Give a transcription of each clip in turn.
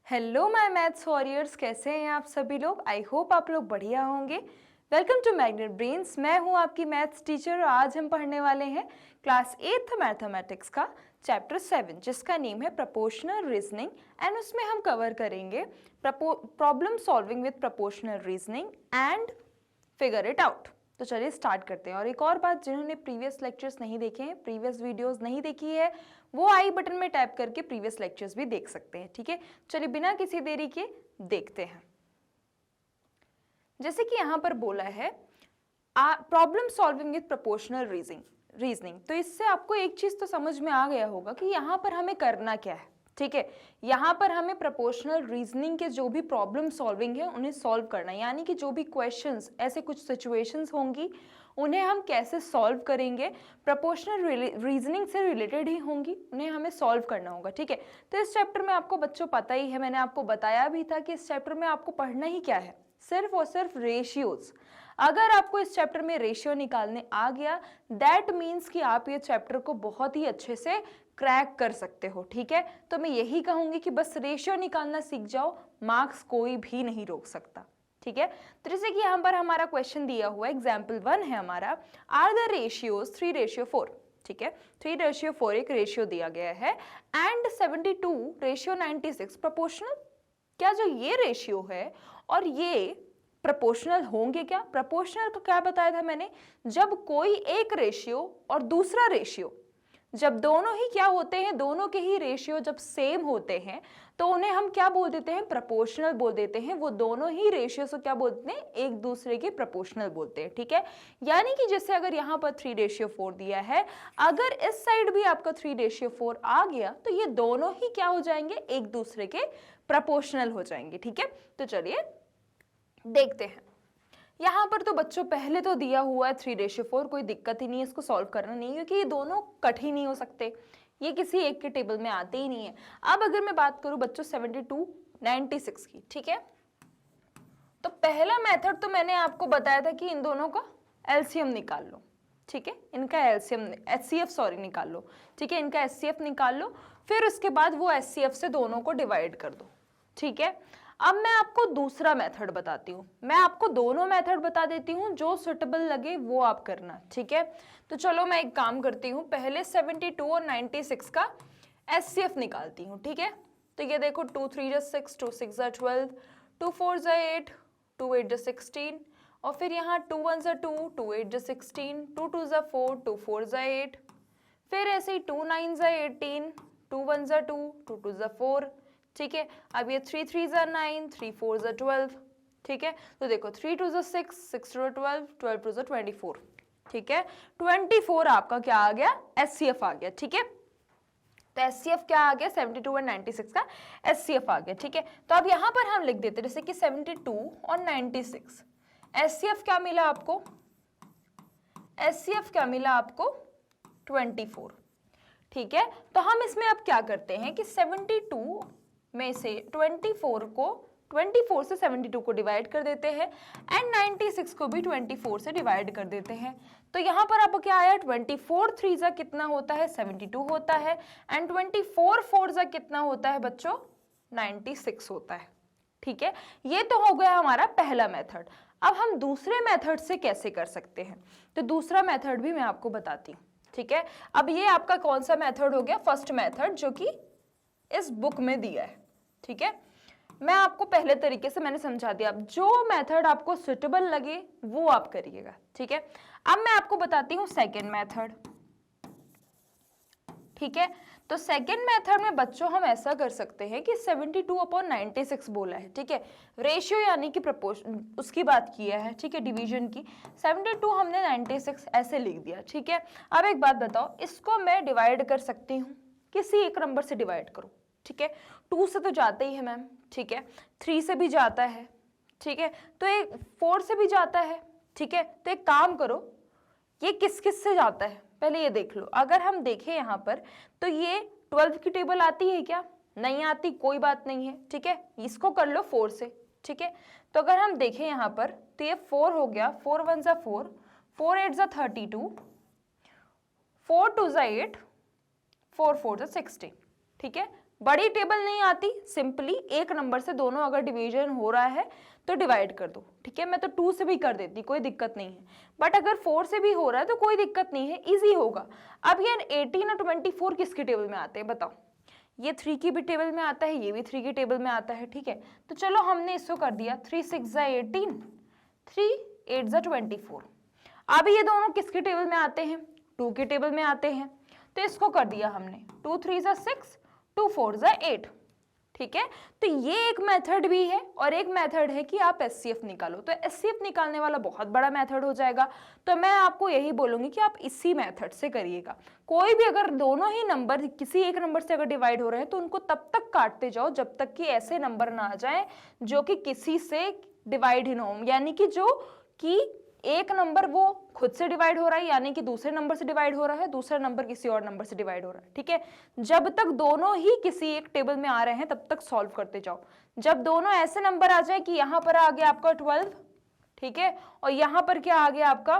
Hello my maths warriors, कैसे हैं आप सभी लोग। आई होप आप लोग बढ़िया होंगे। Welcome to Magnet Brains. मैं हूं आपकी मैथ्स टीचर और आज हम पढ़ने वाले हैं क्लास 8th मैथमेटिक्स का चैप्टर 7 जिसका नेम है प्रोपोर्शनल रीजनिंग। एंड उसमें हम कवर करेंगे problem solving with proportional reasoning and figure it out. तो चलिए स्टार्ट करते हैं। और एक और बात, जिन्होंने प्रीवियस लेक्चर्स नहीं देखे हैं, प्रीवियस वीडियोस नहीं देखी है, वो आई बटन में टैप करके प्रीवियस लेक्चर्स भी देख सकते हैं। ठीक है, चलिए बिना किसी देरी के देखते हैं। जैसे कि यहां पर बोला है problem solving with proportional reasoning, तो इससे आपको एक चीज तो समझ में आ गया होगा कि यहां पर हमें करना क्या है। ठीक है, यहां पर हमें प्रोपोर्शनल रीजनिंग के जो भी प्रॉब्लम सॉल्विंग है उन्हें सॉल्व करना है, यानी कि जो भी क्वेश्चंस, ऐसे कुछ सिचुएशंस होंगी उन्हें हम कैसे सॉल्व करेंगे, प्रोपोर्शनल रीजनिंग से रिलेटेड ही होंगी, उन्हें हमें सॉल्व करना होगा। ठीक है, तो इस चैप्टर में आपको बच्चों पता ही है, मैंने आपको बताया भी था कि इस चैप्टर में आपको पढ़ना ही क्या है, सिर्फ और सिर्फ रेशियोज। अगर आपको इस चैप्टर में रेशियो निकालने आ गया, दैट मीन्स कि आप ये चैप्टर को बहुत ही अच्छे से क्रैक कर सकते हो। ठीक है, तो मैं यही कहूंगी कि बस रेशियो निकालना सीख जाओ, मार्क्स कोई भी नहीं रोक सकता। ठीक है, तो जैसे कि यहां पर हमारा क्वेश्चन दिया हुआ है, एग्जाम्पल 1 है हमारा, आर द रेशियोज 3:4। ठीक है, 3:4 एक रेशियो दिया गया है एंड 72:96 प्रोपोर्शनल। क्या जो ये रेशियो है और ये प्रोपोर्शनल होंगे क्या? प्रोपोर्शनल को क्या बताया था मैंने, जब कोई एक रेशियो और दूसरा रेशियो, जब दोनों ही क्या होते हैं, दोनों के ही रेशियो जब सेम होते हैं तो उन्हें हम क्या बोल देते हैं, प्रोपोर्शनल बोल देते हैं। वो दोनों ही रेशियो को क्या बोलते हैं, एक दूसरे के प्रोपोर्शनल बोलते हैं। ठीक है, यानी कि जैसे अगर यहां पर 3:4 दिया है, अगर इस साइड भी आपका 3:4 आ गया तो ये दोनों ही क्या हो जाएंगे, एक दूसरे के प्रोपोर्शनल हो जाएंगे। ठीक है, तो चलिए देखते हैं। यहां पर तो बच्चों पहले तो दिया हुआ है 3:4, कोई दिक्कत ही नहीं है इसको सॉल्व करना, नहीं, क्योंकि ये दोनों कट ही नहीं हो सकते, ये किसी एक के टेबल में आते ही नहीं है। अब अगर मैं बात करूं बच्चों 72:96 की, ठीक है, तो पहला मेथड तो मैंने आपको बताया था कि इन दोनों का एलसीएम निकाल लो। ठीक है, इनका एलसीएम एचसीएफ निकाल लो। ठीक है, इनका एचसीएफ निकाल लो, फिर उसके बाद वो एचसीएफ से दोनों को डिवाइड कर दो। ठीक है, अब मैं आपको दूसरा मेथड बताती हूँ, मैं आपको दोनों मेथड बता देती हूँ, जो सुटेबल लगे वो आप करना। ठीक है, तो चलो मैं एक काम करती हूँ, पहले 72 और 96 का एचसीएफ निकालती हूँ। ठीक है, तो ये देखो 2 3 6, 2 6 12, 2 4 8, 2 8 16, और फिर यहाँ 2 1 2, 2 8 16, 2 2 4, 2 4 8, फिर ऐसे ही 2 9 18, 2 1 2, 2 2 4। ठीक है, अब ये 3 3 9, 3 4 12। ठीक है, तो देखो 3 2 6, 6 2 12, 12 2 24। ठीक है, 24 आपका क्या आ गया, एचसीएफ आ गया। ठीक है, तो एचसीएफ क्या आ गया, 72 और 96 का एचसीएफ आ गया। ठीक है, तो अब यहां पर हम लिख देते जैसे कि 72 और 96, एचसीएफ क्या मिला आपको, एचसीएफ क्या मिला आपको, 24। ठीक है, तो हम इसमें अब क्या करते हैं कि 72 में से 24 से 72 को डिवाइड कर देते हैं एंड 96 को भी 24 से डिवाइड कर देते हैं। तो यहां पर आपको क्या आया, 24 3 जा कितना होता है, 72 होता है, एंड 24 4 जा कितना होता है बच्चों, 96 होता है। ठीक है, ये तो हो गया हमारा पहला मेथड। अब हम दूसरे मेथड से कैसे कर सकते हैं, तो दूसरा मेथड भी मैं आपको बताती हूँ। ठीक है, अब ये आपका कौन सा मेथड हो गया, फर्स्ट मेथड, जो कि इस बुक में दिया है। ठीक है, मैं आपको पहले तरीके से मैंने समझा दिया, अब जो मेथड आपको सुटेबल लगे वो आप करिएगा। ठीक है, अब मैं आपको बताती हूँ सेकेंड मेथड। ठीक है, तो सेकेंड मेथड में बच्चों हम ऐसा कर सकते हैं कि 72/96 बोला है। ठीक है, रेशियो यानी कि प्रोपोर्शन उसकी बात किया है। ठीक है, डिवीजन की 72 हमने 96 ऐसे लिख दिया। ठीक है, अब एक बात बताओ, इसको मैं डिवाइड कर सकती हूँ, किसी एक नंबर से डिवाइड करो। ठीक है, 2 से तो जाता ही है मैम। ठीक है, 3 से भी जाता है। ठीक है, तो एक 4 से भी जाता है। ठीक है, तो एक काम करो, ये किस किस से जाता है पहले ये देख लो। अगर हम देखें यहाँ पर तो ये 12 की टेबल आती है क्या, नहीं आती, कोई बात नहीं है। ठीक है, इसको कर लो 4 से। ठीक है, तो अगर हम देखें यहाँ पर तो ये 4 हो गया, 4 1 4, 4 8 32, 4 2 8, 4 4 16। ठीक है, बड़ी टेबल नहीं आती, सिंपली एक नंबर से दोनों अगर डिवीजन हो रहा है तो डिवाइड कर दो, ठीक है। मैं तो 2 से भी कर देती, कोई दिक्कत नहीं है, बट अगर 4 से भी हो रहा है तो कोई दिक्कत नहीं है, इजी होगा। अब ये 18 और 24 किसके टेबल में आते हैं बताओ? ये 3 की भी टेबल में आता है, ये भी 3 की टेबल में आता है, ठीक है। तो चलो हमने इसको कर दिया 3 6 18, 3 8 24। अब ये दोनों किसके टेबल में आते हैं? 2 के टेबल में आते हैं, तो इसको कर दिया हमने 2 3 6, 2 4 8, ठीक है। तो ये एक मेथड भी है और एक मेथड है कि आप एचसीएफ निकालो। तो एचसीएफ निकालने वाला बहुत बड़ा मेथड हो जाएगा, तो मैं आपको यही बोलूंगी कि आप इसी मेथड से करिएगा। कोई भी अगर दोनों ही नंबर किसी एक नंबर से अगर डिवाइड हो रहे हैं तो उनको तब तक काटते जाओ जब तक कि ऐसे नंबर ना आ जाए जो कि किसी से डिवाइड ही ना हो, यानी कि जो कि एक नंबर वो खुद से डिवाइड हो रहा है, यानी कि दूसरे नंबर से डिवाइड हो रहा है, दूसरा नंबर किसी और नंबर से डिवाइड हो रहा है, ठीक है। जब तक दोनों ही किसी एक टेबल में आ रहे हैं तब तक सॉल्व करते जाओ। जब दोनों ऐसे नंबर आ जाए कि यहाँ पर आ गया आपका 12, ठीक है, और यहाँ पर क्या आ गया आपका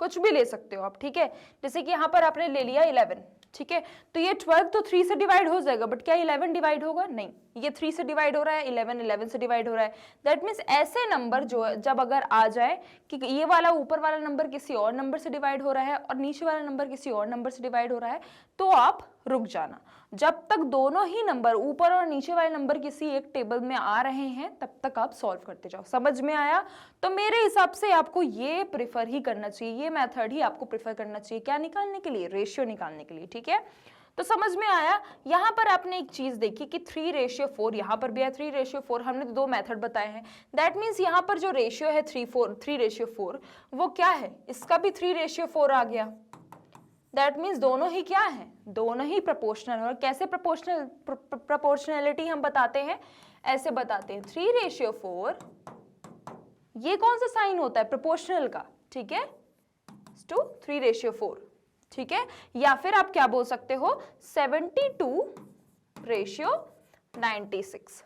कुछ भी ले सकते हो आप, ठीक है। जैसे कि यहाँ पर आपने ले लिया 11, ठीक है, तो ये 12 तो 3 से डिवाइड हो जाएगा, बट क्या 11 डिवाइड होगा? नहीं, ये 3 से डिवाइड हो रहा है, 11 से डिवाइड हो रहा है। दैट मीन्स ऐसे नंबर जो जब अगर आ जाए कि ये वाला ऊपर वाला नंबर किसी और नंबर से डिवाइड हो रहा है और नीचे वाला नंबर किसी और नंबर से डिवाइड हो रहा है, तो आप रुक जाना। जब तक दोनों ही नंबर ऊपर और नीचे वाले नंबर किसी एक टेबल में आ रहे हैं तब तक आप सॉल्व करते जाओ। समझ में आया? तो मेरे हिसाब से आपको ये प्रेफर ही करना चाहिए, ये मेथड ही आपको प्रेफर करना चाहिए। क्या निकालने के लिए? रेशियो निकालने के लिए, ठीक है। तो समझ में आया? यहाँ पर आपने एक चीज देखी कि 3:4, यहाँ पर भी है 3:4, हमने तो 2 मेथड बताए हैं। दैट मीन्स यहाँ पर जो रेशियो है 3:4 वो क्या है? इसका भी 3:4 आ गया। दैट मीन्स दोनों ही क्या है? दोनों ही प्रोपोर्शनल। और कैसे प्रोपोर्शनलिटी हम बताते हैं? ऐसे बताते हैं 3:4, ये कौन सा साइन होता है? प्रोपोर्शनल का, ठीक है, टू 3:4, ठीक है। या फिर आप क्या बोल सकते हो? 72:96,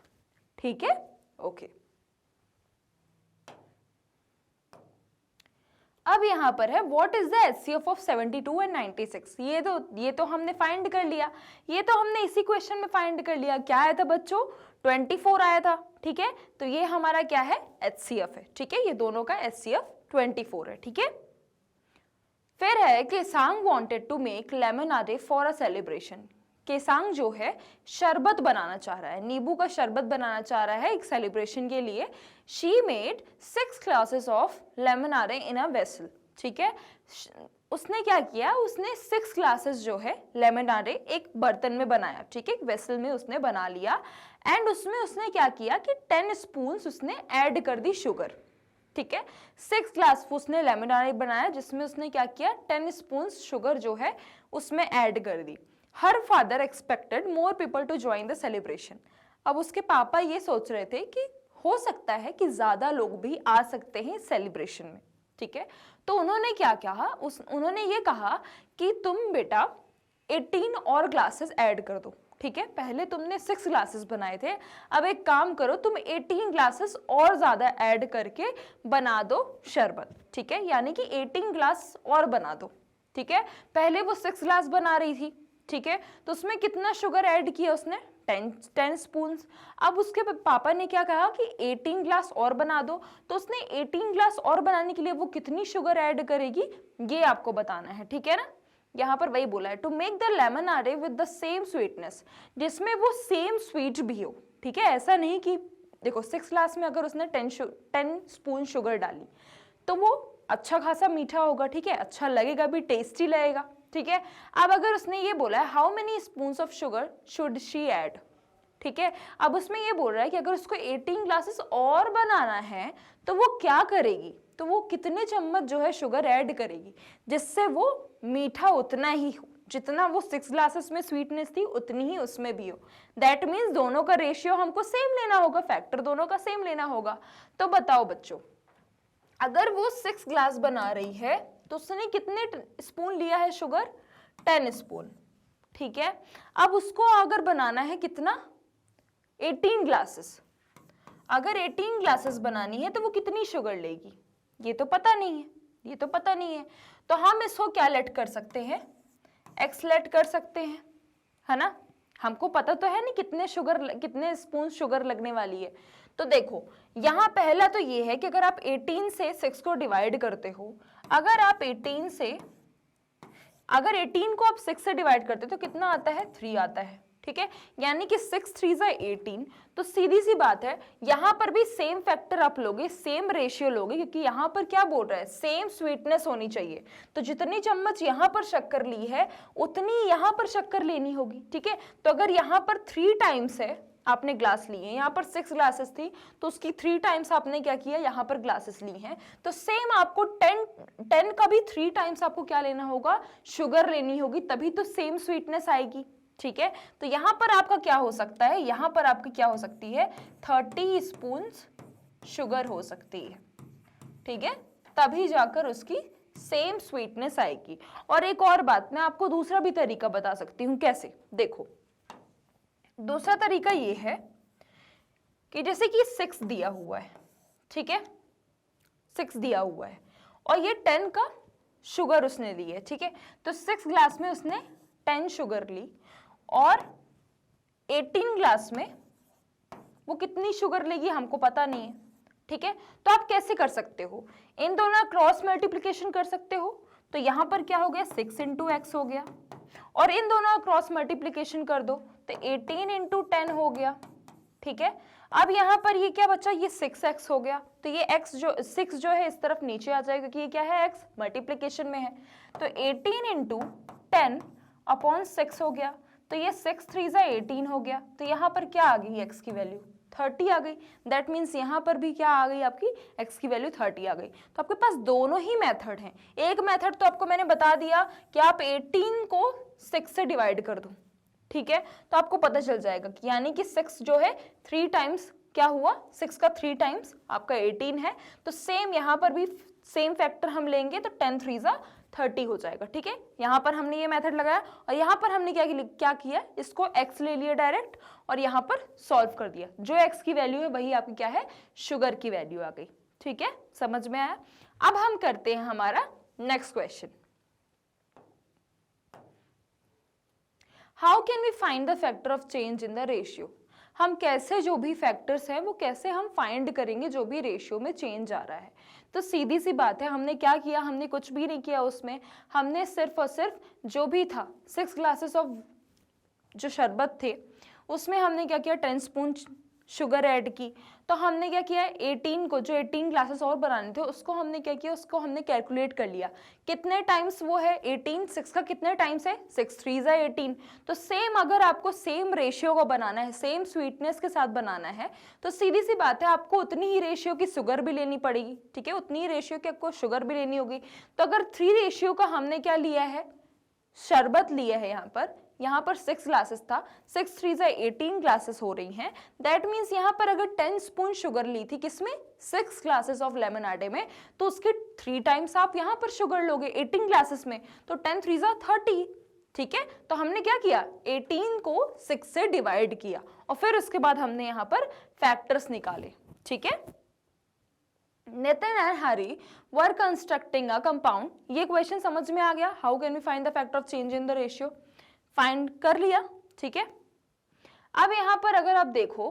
ठीक है, ओके। अब यहां पर है what is the HCF of 72 and 96। ये तो हमने फाइंड कर लिया, ये तो हमने इसी क्वेश्चन में फाइंड कर लिया। क्या आया था बच्चों? 24 आया था, ठीक है। तो ये हमारा क्या है? एचसीएफ है, ठीक है। ये दोनों का एचसीएफ 24 है, ठीक है। फिर है Kesang wanted to make lemonade for a celebration. Kesang जो है शरबत बनाना चाह रहा है, नींबू का शरबत बनाना चाह रहा है एक सेलिब्रेशन के लिए। She made 6 glasses of lemonade in a vessel, ठीक है। उसने क्या किया? उसने 6 ग्लासेस जो है लेमनाडे एक बर्तन में बनाया, ठीक है, एक वेसल में उसने बना लिया। एंड उसमें उसने क्या किया कि 10 स्पून्स उसने ऐड कर दी शुगर, ठीक है। 6 ग्लास उसने लेमनाडे बनाया जिसमें उसने क्या किया? 10 स्पून्स शुगर जो है उसमें ऐड कर दी। Her father expected more people to join the celebration. अब उसके पापा ये सोच रहे थे कि हो सकता है कि ज्यादा लोग भी आ सकते हैं सेलिब्रेशन में, ठीक है। तो उन्होंने क्या कहा? उन्होंने ये कहा कि तुम बेटा 18 और ग्लासेस ऐड कर दो, ठीक है। पहले तुमने 6 ग्लासेस बनाए थे, अब एक काम करो, तुम 18 ग्लासेस और ज्यादा ऐड करके बना दो शरबत, ठीक है। यानी कि 18 ग्लास और बना दो, ठीक है। पहले वो 6 ग्लास बना रही थी, ठीक है, तो उसमें कितना शुगर ऐड किया उसने? 10 स्पून्स। अब उसके पापा ने क्या कहा कि 18 ग्लास और बना दो, तो उसने 18 ग्लास और बनाने के लिए वो कितनी शुगर ऐड करेगी ये आपको बताना है, ठीक है ना। यहाँ पर वही बोला है to make the lemonade with the same sweetness, जिसमें वो सेम स्वीट भी हो, ठीक है। ऐसा नहीं कि देखो 6 ग्लास में अगर उसने 10 स्पून शुगर डाली तो वो अच्छा खासा मीठा होगा, ठीक है, अच्छा लगेगा भी, टेस्टी लगेगा, ठीक है। अब अगर उसने ये बोला है how many spoons of sugar should she add, ठीक है। अब उसमें ये बोल रहा है कि अगर उसको 18 ग्लासेस और बनाना है तो वो क्या करेगी? तो वो कितने चम्मच जो है शुगर ऐड करेगी जिससे वो मीठा उतना ही हो, जितना वो 6 ग्लासेस में स्वीटनेस थी उतनी ही उसमें भी हो। दैट मीन्स दोनों का रेशियो हमको सेम लेना होगा, फैक्टर दोनों का सेम लेना होगा। तो बताओ बच्चों, अगर वो 6 ग्लास बना रही है तो उसने कितने स्पून लिया है शुगर? 10 स्पून, ठीक है। अब उसको अगर बनाना है कितना? 18 ग्लासेस। अगर 18 ग्लासेस बनानी है तो वो कितनी शुगर लेगी? ये तो पता नहीं है, ये तो पता नहीं है। तो हम इसको क्या लेट कर सकते हैं? एक्स लेट कर सकते हैं, है ना, हमको पता तो है नहीं कितने स्पून शुगर लगने वाली है। तो देखो यहाँ पहला तो ये है कि अगर आप 18 से 6 को डिवाइड करते हो, अगर 18 को आप 6 से डिवाइड करते हो तो कितना आता है, 3 आता है, ठीक है, यानी कि 6 3 = 18। तो सीधी सी बात है, यहां पर भी सेम फैक्टर आप लोगे, सेम रेशियो लोगे, क्योंकि यहां पर क्या बोल रहा है, सेम स्वीटनेस होनी चाहिए। तो जितनी चम्मच यहां पर शक्कर ली है उतनी यहां पर शक्कर लेनी होगी, ठीक है। तो अगर यहां पर 3 टाइम्स है, आपने ग्लास ली है, यहाँ पर 6 ग्लासेस थी तो उसकी 3 टाइम्स आपने क्या किया, यहाँ पर ग्लासेस ली हैं। तो सेम आपको 10 का भी 3 टाइम्स आपको क्या लेना होगा, शुगर लेनी होगी, तभी तो सेम स्वीटनेस आएगी, ठीक है। तो यहाँ पर आपका क्या हो सकता है, यहाँ पर आपकी क्या हो सकती है, 30 स्पून शुगर हो सकती है, ठीक है, तभी जाकर उसकी सेम स्वीटनेस आएगी। और एक और बात, मैं आपको दूसरा भी तरीका बता सकती हूँ, कैसे, देखो दूसरा तरीका ये है कि जैसे कि 6 दिया हुआ है, ठीक है, 6 दिया हुआ है और ये 10 का शुगर उसने ली है, ठीक है। तो 6 ग्लास में उसने 10 शुगर ली और 18 ग्लास में वो कितनी शुगर लेगी हमको पता नहीं है, ठीक है। तो आप कैसे कर सकते हो, इन दोनों क्रॉस मल्टीप्लिकेशन कर सकते हो। तो यहां पर क्या हो गया, 6 × x हो गया, और इन दोनों क्रॉस मल्टीप्लिकेशन कर दो तो 18 × 10 हो गया, ठीक है। अब यहाँ पर ये क्या बचा, ये 6x हो गया, तो ये x जो 6 जो है इस तरफ नीचे आ जाएगा क्योंकि ये क्या है, x मल्टीप्लिकेशन में है। तो 18 × 10 अपॉन 6 हो गया, तो ये 6 3 = 18 हो गया। तो यहाँ पर क्या आ गई, x की वैल्यू 30 आ गई। दैट मीन्स यहाँ पर भी क्या आ गई, आपकी x की वैल्यू 30 आ गई। तो आपके पास दोनों ही मेथड हैं। एक मेथड तो आपको मैंने बता दिया कि आप 18 को 6 से डिवाइड कर दो, ठीक है, तो आपको पता चल जाएगा कि यानी कि 6 जो है 3 टाइम्स क्या हुआ, 6 का 3 टाइम्स आपका 18 है। तो सेम यहाँ पर भी सेम फैक्टर हम लेंगे तो 10 3 = 30 हो जाएगा, ठीक है। यहाँ पर हमने ये मेथड लगाया और यहाँ पर हमने क्या किया, इसको x ले लिया डायरेक्ट और यहाँ पर सॉल्व कर दिया। जो x की वैल्यू है वही आपकी क्या है, शुगर की वैल्यू आ गई, ठीक है, समझ में आया। अब हम करते हैं हमारा next question. How can we find the factor of change in the ratio. हम कैसे जो भी फैक्टर्स हैं वो कैसे हम फाइंड करेंगे जो भी रेशियो में चेंज आ रहा है। तो सीधी सी बात है, हमने क्या किया, हमने कुछ भी नहीं किया उसमें, हमने सिर्फ और सिर्फ जो भी था 6 ग्लासेस ऑफ जो शरबत थे उसमें हमने क्या किया, 10 स्पून शुगर ऐड की। तो हमने क्या किया, 18 को जो 18 ग्लासेस और बनाने थे उसको हमने क्या किया, उसको हमने कैलकुलेट कर लिया कितने टाइम्स वो है 18, 6 का कितने टाइम्स है, 6 3 = 18। तो सेम अगर आपको सेम रेशियो को बनाना है, सेम स्वीटनेस के साथ बनाना है, तो सीधी सी बात है आपको उतनी ही रेशियो की शुगर भी लेनी पड़ेगी, ठीक है, उतनी ही रेशियो की आपको शुगर भी लेनी होगी। तो अगर 3 रेशियो का हमने क्या लिया है, शरबत लिया है, यहाँ पर 6 ग्लासेस था, 6 3 = 18 ग्लासेस हो रही हैं। दैट मीन्स यहाँ पर अगर 10 स्पून शुगर ली थी किसमें, 6 ग्लासेस ऑफ लेमन आटे में, तो उसके 3 टाइम्स आप यहाँ पर शुगर लोगे 18 ग्लासेस में, तो 10 3 = 30, ठीक है। तो हमने क्या किया, 18 को 6 से डिवाइड किया और फिर उसके बाद हमने यहाँ पर फैक्टर्स निकाले, ठीक है। Nitin and Hari were constructing a compound, ये क्वेश्चन समझ में आ गया, how can we find the factor of change in the ratio, find कर लिया, ठीक है। अब यहां पर अगर आप देखो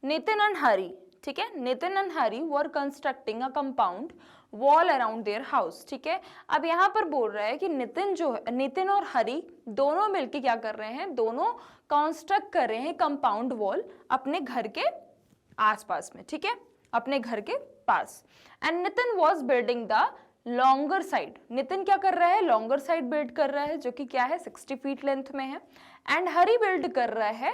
नितिन एंड हरी, ठीक है, Nitin and Hari were constructing a compound wall around their house, ठीक है। अब यहाँ पर बोल रहा है कि नितिन और हरी दोनों मिलके क्या कर रहे हैं, दोनों कंस्ट्रक्ट कर रहे हैं कंपाउंड वॉल अपने घर के आसपास में, ठीक है, अपने घर के पास। And Nitin was building the longer side, Nitin क्या कर रहा है, लॉन्गर साइड बिल्ड कर रहा है जो कि क्या है 60 फीट लेंथ में है। एंड हरी बिल्ड कर रहा है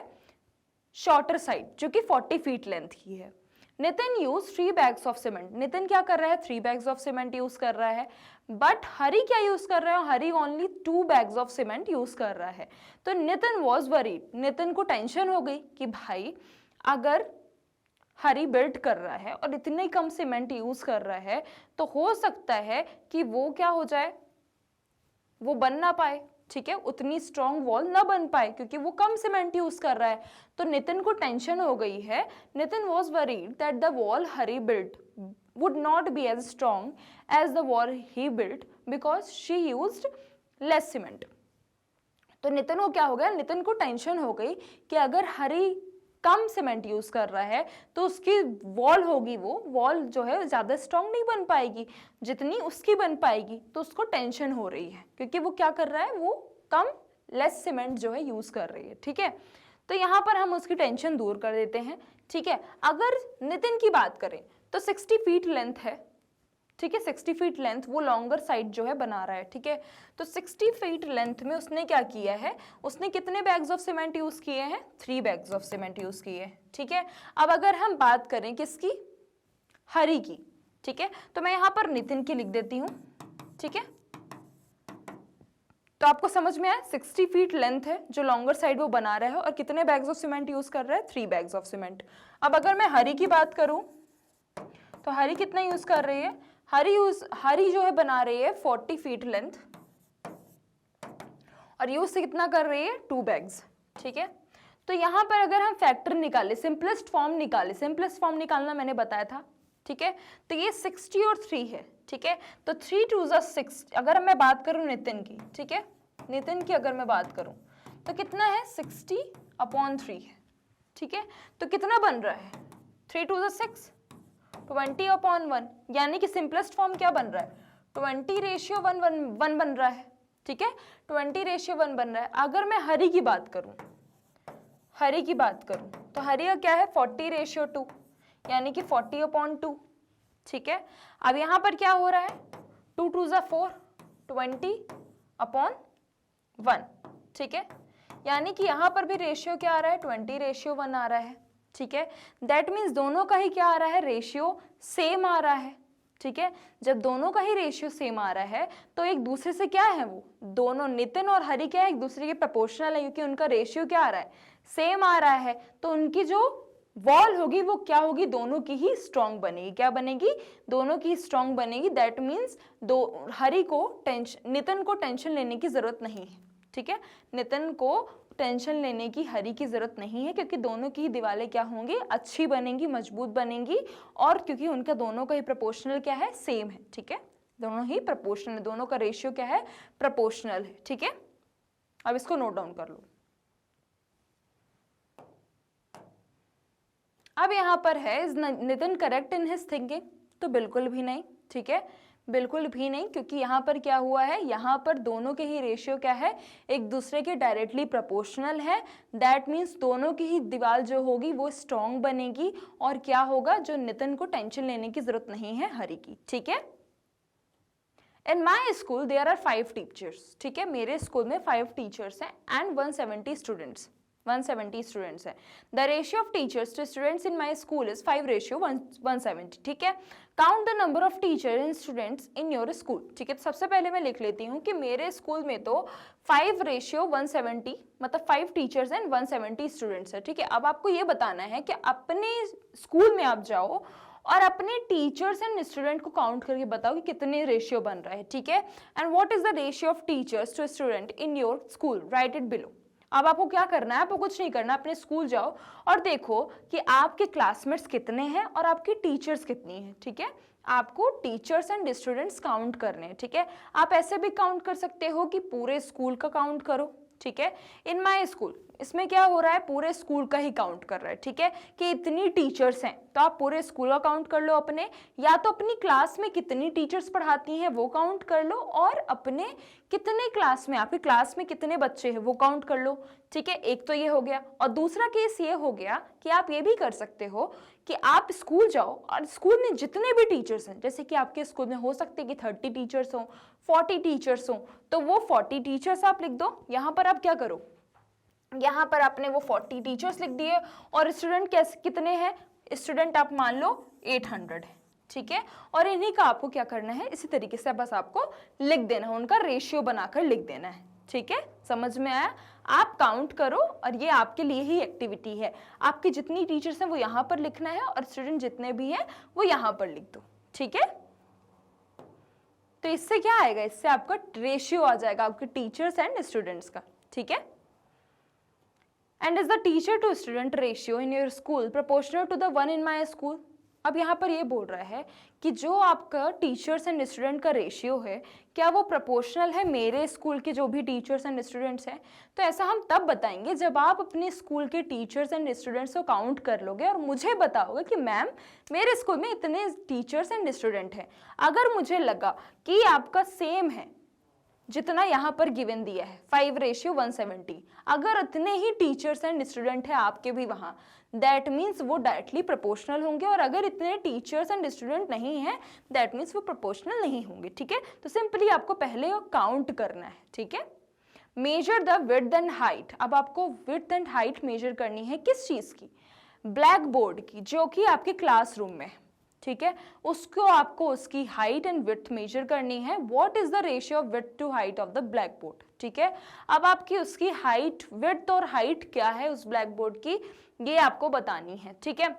शॉर्टर साइड जो कि 40 फीट लेंथ की है। Nitin use 3 bags of cement, Nitin क्या कर रहा है, 3 बैग्स ऑफ सीमेंट यूज कर रहा है, बट हरी क्या यूज कर रहा है, Hari only 2 bags of cement use कर रहा है। तो नितिन वॉज वरीड, नितिन को टेंशन हो गई कि भाई अगर हरी बिल्ड कर रहा है और इतने कम सीमेंट यूज कर रहा है तो हो सकता है कि वो क्या हो जाए, वो बन ना पाए, ठीक है, उतनी स्ट्रॉन्ग वॉल ना बन पाए क्योंकि वो कम सीमेंट यूज कर रहा है। तो नितिन को टेंशन हो गई है, Nitin was worried that the wall Hari build would not be as strong as the wall he built because she used less cement। तो तो नितिन को क्या हो गया, नितिन को टेंशन हो गई कि अगर हरी कम सीमेंट यूज कर रहा है तो उसकी वॉल होगी, वो वॉल जो है ज्यादा स्ट्रांग नहीं बन पाएगी जितनी उसकी बन पाएगी। तो उसको टेंशन हो रही है क्योंकि वो क्या कर रहा है, वो कम लेस सीमेंट जो है यूज कर रही है। ठीक है, तो यहाँ पर हम उसकी टेंशन दूर कर देते हैं। ठीक है, अगर नितिन की बात करें तो 60 फीट लेंथ है। ठीक है, 60 फीट लेंथ वो लॉन्गर साइड जो है बना रहा है। ठीक है, तो 60 फीट लेंथ में उसने क्या किया है, उसने कितने बैग्स ऑफ सीमेंट यूज किए हैं, 3 बैग्स ऑफ सीमेंट यूज किए हैं। ठीक है, अब अगर हम बात करें किसकी, हरी की, ठीक है, तो मैं यहाँ पर नितिन की लिख देती हूँ। ठीक है, तो आपको समझ में आया, 60 फीट लेंथ है जो लॉन्गर साइड वो बना रहा है और कितने बैग्स ऑफ सीमेंट यूज कर रहा है, 3 बैग्स ऑफ सीमेंट। अब अगर मैं हरी की बात करूं तो हरी कितना यूज कर रही है, हरी जो है बना रही है 40 फीट लेंथ और यूज से कितना कर रही है, 2 बैग्स। ठीक है, तो यहां पर अगर हम फैक्टर निकाले, सिंपलेस्ट फॉर्म निकाले, सिंपलेस्ट फॉर्म निकालना मैंने बताया था। ठीक है, तो ये 60 और 3 है। ठीक है, तो 3 2 6। अगर मैं बात करूं नितिन की, ठीक है, नितिन की अगर मैं बात करूं तो कितना है, 60/3 है। ठीक है, तो कितना बन रहा है, 3 2 6, 20/1, यानी कि सिंपलेस्ट फॉर्म क्या बन रहा है, 20:1 बन रहा है। ठीक है, 20:1 बन रहा है। अगर मैं हरी की बात करूं, तो हरी का क्या है, 40:2, यानी कि 40/2। ठीक है, अब यहां पर क्या हो रहा है, 2 2 4, 20/1। ठीक है, यानी कि यहां पर भी रेशियो क्या आ रहा है, 20:1 आ रहा है। ठीक है, दैट मीन्स दोनों का ही क्या आ रहा है, रेशियो सेम आ रहा है। ठीक है, जब दोनों का ही रेशियो सेम आ रहा है तो एक दूसरे से क्या है, वो दोनों नितिन और हरी क्या है, एक दूसरे के प्रोपोर्शनल है क्योंकि उनका रेशियो क्या आ रहा है, सेम आ रहा है। तो उनकी जो वॉल होगी वो क्या होगी, दोनों की ही स्ट्रांग बनेगी। क्या बनेगी, दोनों की स्ट्रांग बनेगी। दैट मीन्स नितिन को टेंशन लेने की जरूरत नहीं है। ठीक है, नितिन को टेंशन लेने की हरी की जरूरत नहीं है क्योंकि दोनों की ही दीवारें क्या होंगी, अच्छी बनेंगी, मजबूत बनेंगी, और क्योंकि उनका दोनों का ही प्रोपोर्शनल क्या है, सेम है। ठीक है, दोनों ही प्रोपोर्शनल है, दोनों का रेशियो क्या है, प्रोपोर्शनल है। ठीक है, अब इसको नोट डाउन कर लो। अब यहां पर है, is Nitin correct in his thinking, तो बिल्कुल भी नहीं। ठीक है, बिल्कुल भी नहीं, क्योंकि यहाँ पर क्या हुआ है, यहाँ पर दोनों के ही रेशियो क्या है, एक दूसरे के डायरेक्टली प्रोपोर्शनल है। दैट मीन्स दोनों की ही दीवार जो होगी वो स्ट्रॉन्ग बनेगी और क्या होगा, जो नितिन को टेंशन लेने की जरूरत नहीं है हरी की। ठीक है, in my school there are 5 teachers. ठीक है, मेरे स्कूल में 5 टीचर्स हैं एंड 170 स्टूडेंट्स हैं। The ratio of teachers to students in my school is 5:170। ठीक है, count the number of teacher and students in your school. ठीक है, तो सबसे पहले मैं लिख लेती हूँ कि मेरे स्कूल में तो 5:170, मतलब 5 टीचर्स एंड 170 स्टूडेंट्स है। ठीक है, अब आपको ये बताना है कि अपने स्कूल में आप जाओ और अपने टीचर्स एंड स्टूडेंट को काउंट करके बताओ कि कितने रेशियो बन रहा है। ठीक है, and what is the ratio of teachers to student in your school, right it below. अब आपको क्या करना है, आपको कुछ नहीं करना, अपने स्कूल जाओ और देखो कि आपके क्लासमेट्स कितने हैं और आपकी टीचर्स कितनी हैं। ठीक है, आपको टीचर्स एंड स्टूडेंट्स काउंट करने हैं। ठीक है, आप ऐसे भी काउंट कर सकते हो कि पूरे स्कूल का काउंट करो। ठीक है, इन माई स्कूल, इसमें क्या हो रहा है, पूरे स्कूल का ही काउंट कर रहा है। ठीक है, कि इतनी टीचर्स हैं तो आप पूरे स्कूल का काउंट कर लो अपने, या तो अपनी क्लास में कितनी टीचर्स पढ़ाती हैं वो काउंट कर लो, और अपने कितने क्लास में, आपकी क्लास में कितने बच्चे हैं वो काउंट कर लो। ठीक है, एक तो ये हो गया, और दूसरा केस ये हो गया कि आप ये भी कर सकते हो कि आप स्कूल जाओ और स्कूल में जितने भी टीचर्स हैं, जैसे कि आपके स्कूल में हो सकते हैं कि 30 टीचर्स हों, 40 टीचर्स हों, तो वो 40 टीचर्स आप लिख दो। यहाँ पर आप क्या करो, यहाँ पर आपने वो 40 टीचर्स लिख दिए, और स्टूडेंट कैसे कितने हैं, स्टूडेंट आप मान लो 800 है। ठीक है, और इन्हीं का आपको क्या करना है, इसी तरीके से बस आपको लिख देना है, उनका रेशियो बनाकर लिख देना है। ठीक है, समझ में आया, आप काउंट करो और ये आपके लिए ही एक्टिविटी है। आपकी जितनी टीचर्स हैं वो यहाँ पर लिखना है और स्टूडेंट जितने भी हैं वो यहाँ पर लिख दो। ठीक है, तो इससे क्या आएगा, इससे आपका रेशियो आ जाएगा आपके टीचर्स एंड स्टूडेंट्स का। ठीक है, and is the teacher to student ratio in your school proportional to the one in my school? अब यहाँ पर ये बोल रहा है कि जो आपका टीचर्स एंड स्टूडेंट का रेशियो है क्या वो प्रोपोर्शनल है मेरे स्कूल के जो भी टीचर्स एंड स्टूडेंट्स हैं। तो ऐसा हम तब बताएंगे जब आप अपने स्कूल के टीचर्स एंड स्टूडेंट्स को काउंट कर लोगे और मुझे बताओगे कि मैम मेरे स्कूल में इतने टीचर्स एंड स्टूडेंट हैं। अगर मुझे लगा कि आपका सेम है जितना यहाँ पर गिवन दिया है 5:170, अगर इतने ही टीचर्स एंड स्टूडेंट हैं आपके भी वहाँ, दैट मीन्स वो डायरेक्टली प्रोपोर्शनल होंगे, और अगर इतने टीचर्स एंड स्टूडेंट नहीं हैं दैट मीन्स वो प्रोपोर्शनल नहीं होंगे। ठीक है, तो सिंपली आपको पहले काउंट करना है। ठीक है, measure the width and height. अब आपको विड्थ एंड हाइट मेजर करनी है किस चीज़ की? ब्लैक बोर्ड की, जो कि आपके क्लासरूम में है। ठीक है, उसको आपको उसकी हाइट एंड विड्थ मेजर करनी है। What is the ratio of width to height of the black board? ठीक है, अब आपकी उसकी हाइट, विड्थ और हाइट क्या है उस ब्लैक बोर्ड की, ये आपको बतानी है। ठीक है,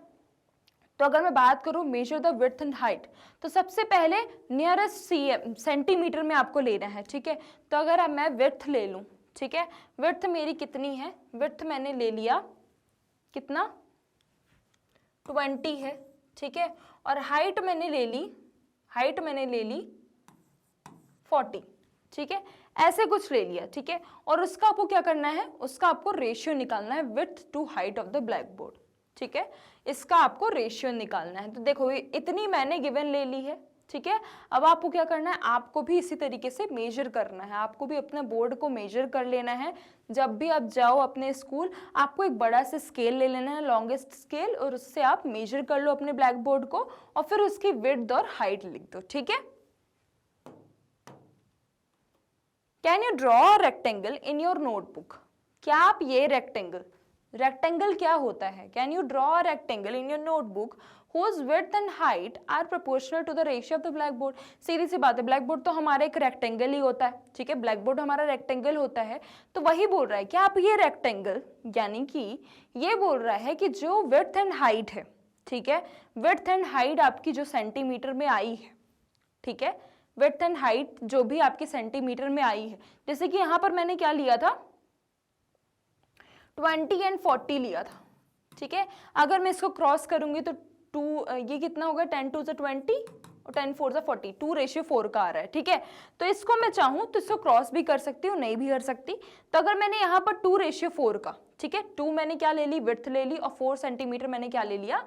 तो अगर मैं बात करूं measure the width and height, तो सबसे पहले नियरेस्ट सेंटीमीटर में आपको लेना है। ठीक है, तो अगर अब मैं विड्थ ले लूं, ठीक है, विड्थ मेरी कितनी है? विड्थ मैंने ले लिया कितना? 20 है। ठीक है, और हाइट मैंने ले ली 40। ठीक है, ऐसे कुछ ले लिया। ठीक है, और उसका आपको क्या करना है? उसका आपको रेशियो निकालना है, width to height of the black board. ठीक है, इसका आपको रेशियो निकालना है। तो देखो इतनी मैंने गिवन ले ली है। ठीक है, अब आपको क्या करना है? आपको भी इसी तरीके से मेजर करना है, आपको भी अपने बोर्ड को मेजर कर लेना है। जब भी आप जाओ अपने स्कूल, आपको एक बड़ा सा स्केल ले लेना है, लॉन्गेस्ट स्केल, और उससे आप मेजर कर लो अपने ब्लैक बोर्ड को, और फिर उसकी विड्थ और हाइट लिख दो। ठीक है, can you draw rectangle in your notebook? क्या आप ये रेक्टेंगल क्या होता है? Can you draw rectangle in your notebook whose width and height are proportional to the ratio of the blackboard? सीधी सी बात है, ब्लैक बोर्ड तो हमारा एक रेक्टेंगल ही होता है। ठीक है, ब्लैक बोर्ड हमारा रेक्टेंगल होता है, तो वही बोल रहा है कि आप ये रेक्टेंगल, यानी कि ये बोल रहा है कि जो विड्थ एंड हाइट है, ठीक है, विड्थ एंड हाइट आपकी जो सेंटीमीटर में आई है, ठीक है, विड्थ एंड हाइट जो भी आपके सेंटीमीटर में आई है, जैसे कि यहाँ पर मैंने क्या लिया था? 20 एंड 40 लिया था। ठीक है, अगर मैं इसको क्रॉस करूंगी तो ये कितना होगा? 10 2 20 और 10 4 40, 2:4 का आ रहा है। ठीक है, तो इसको मैं चाहूँ तो इसको क्रॉस भी कर सकती हूँ, नहीं भी कर सकती। तो अगर मैंने यहाँ पर 2:4 का, ठीक है, 2 मैंने क्या ले ली? विड्थ ले ली, और 4 सेंटीमीटर मैंने क्या ले लिया?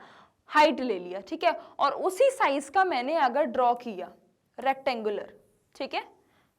हाइट ले लिया। ठीक है, और उसी साइज का मैंने अगर ड्रॉ किया रेक्टेंगुलर, ठीक है,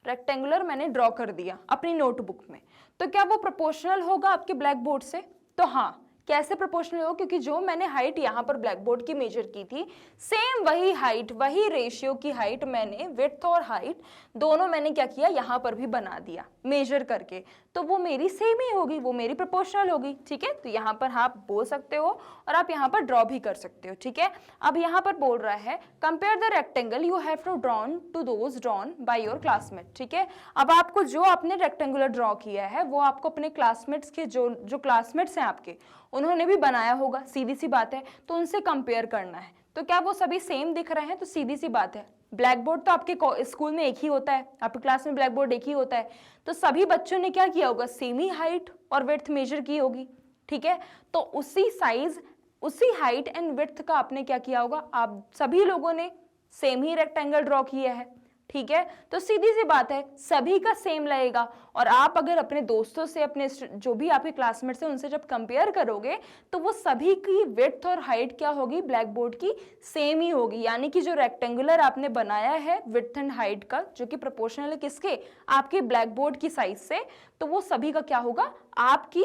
रेक्टेंगुलर मैंने ड्रॉ कर दिया अपनी नोटबुक में, तो क्या वो प्रोपोर्शनल होगा आपके ब्लैक बोर्ड से? तो हाँ, कैसे प्रोपोर्शनल हो? क्योंकि जो मैंने हाइट यहाँ पर ब्लैक बोर्ड की मेजर की थी, सेम वही हाइट, वही रेशियो की हाइट मैंने, विड्थ और हाइट दोनों मैंने क्या किया? यहाँ पर भी बना दिया मेजर करके, तो वो मेरी सेम ही होगी, वो मेरी प्रोपोर्शनल होगी। ठीक है, तो यहाँ पर आप बोल सकते हो और आप यहाँ पर ड्रॉ भी कर सकते हो। ठीक है, अब यहाँ पर बोल रहा है compare the rectangle you have to drawn to those drawn by your classmate. ठीक है, अब आपको जो आपने रेक्टेंगुलर ड्रॉ किया है वो आपको अपने क्लासमेट्स के जो क्लासमेट्स हैं आपके, उन्होंने भी बनाया होगा, सीधी सी बात है, तो उनसे कंपेयर करना है। तो क्या वो सभी सेम दिख रहे हैं? तो सीधी सी बात है, ब्लैक बोर्ड तो आपके स्कूल में एक ही होता है, आपके क्लास में ब्लैक बोर्ड एक ही होता है, तो सभी बच्चों ने क्या किया होगा? सेम ही हाइट और विड्थ मेजर की होगी। ठीक है, तो उसी साइज, उसी हाइट एंड विड्थ का आपने क्या किया होगा? आप सभी लोगों ने सेम ही रेक्टेंगल ड्रॉ किया है। ठीक है, तो सीधी सी बात है, सभी का सेम लगेगा। और आप अगर अपने दोस्तों से, अपने जो भी आपके क्लासमेट्स हैं, उनसे जब कंपेयर करोगे तो वो सभी की विड्थ और हाइट क्या होगी? ब्लैक बोर्ड की सेम ही होगी। यानी कि जो रेक्टेंगुलर आपने बनाया है विड्थ एंड हाइट का, जो कि प्रोपोर्शनल है किसके? आपके ब्लैक बोर्ड की साइज से, तो वो सभी का क्या होगा? आपकी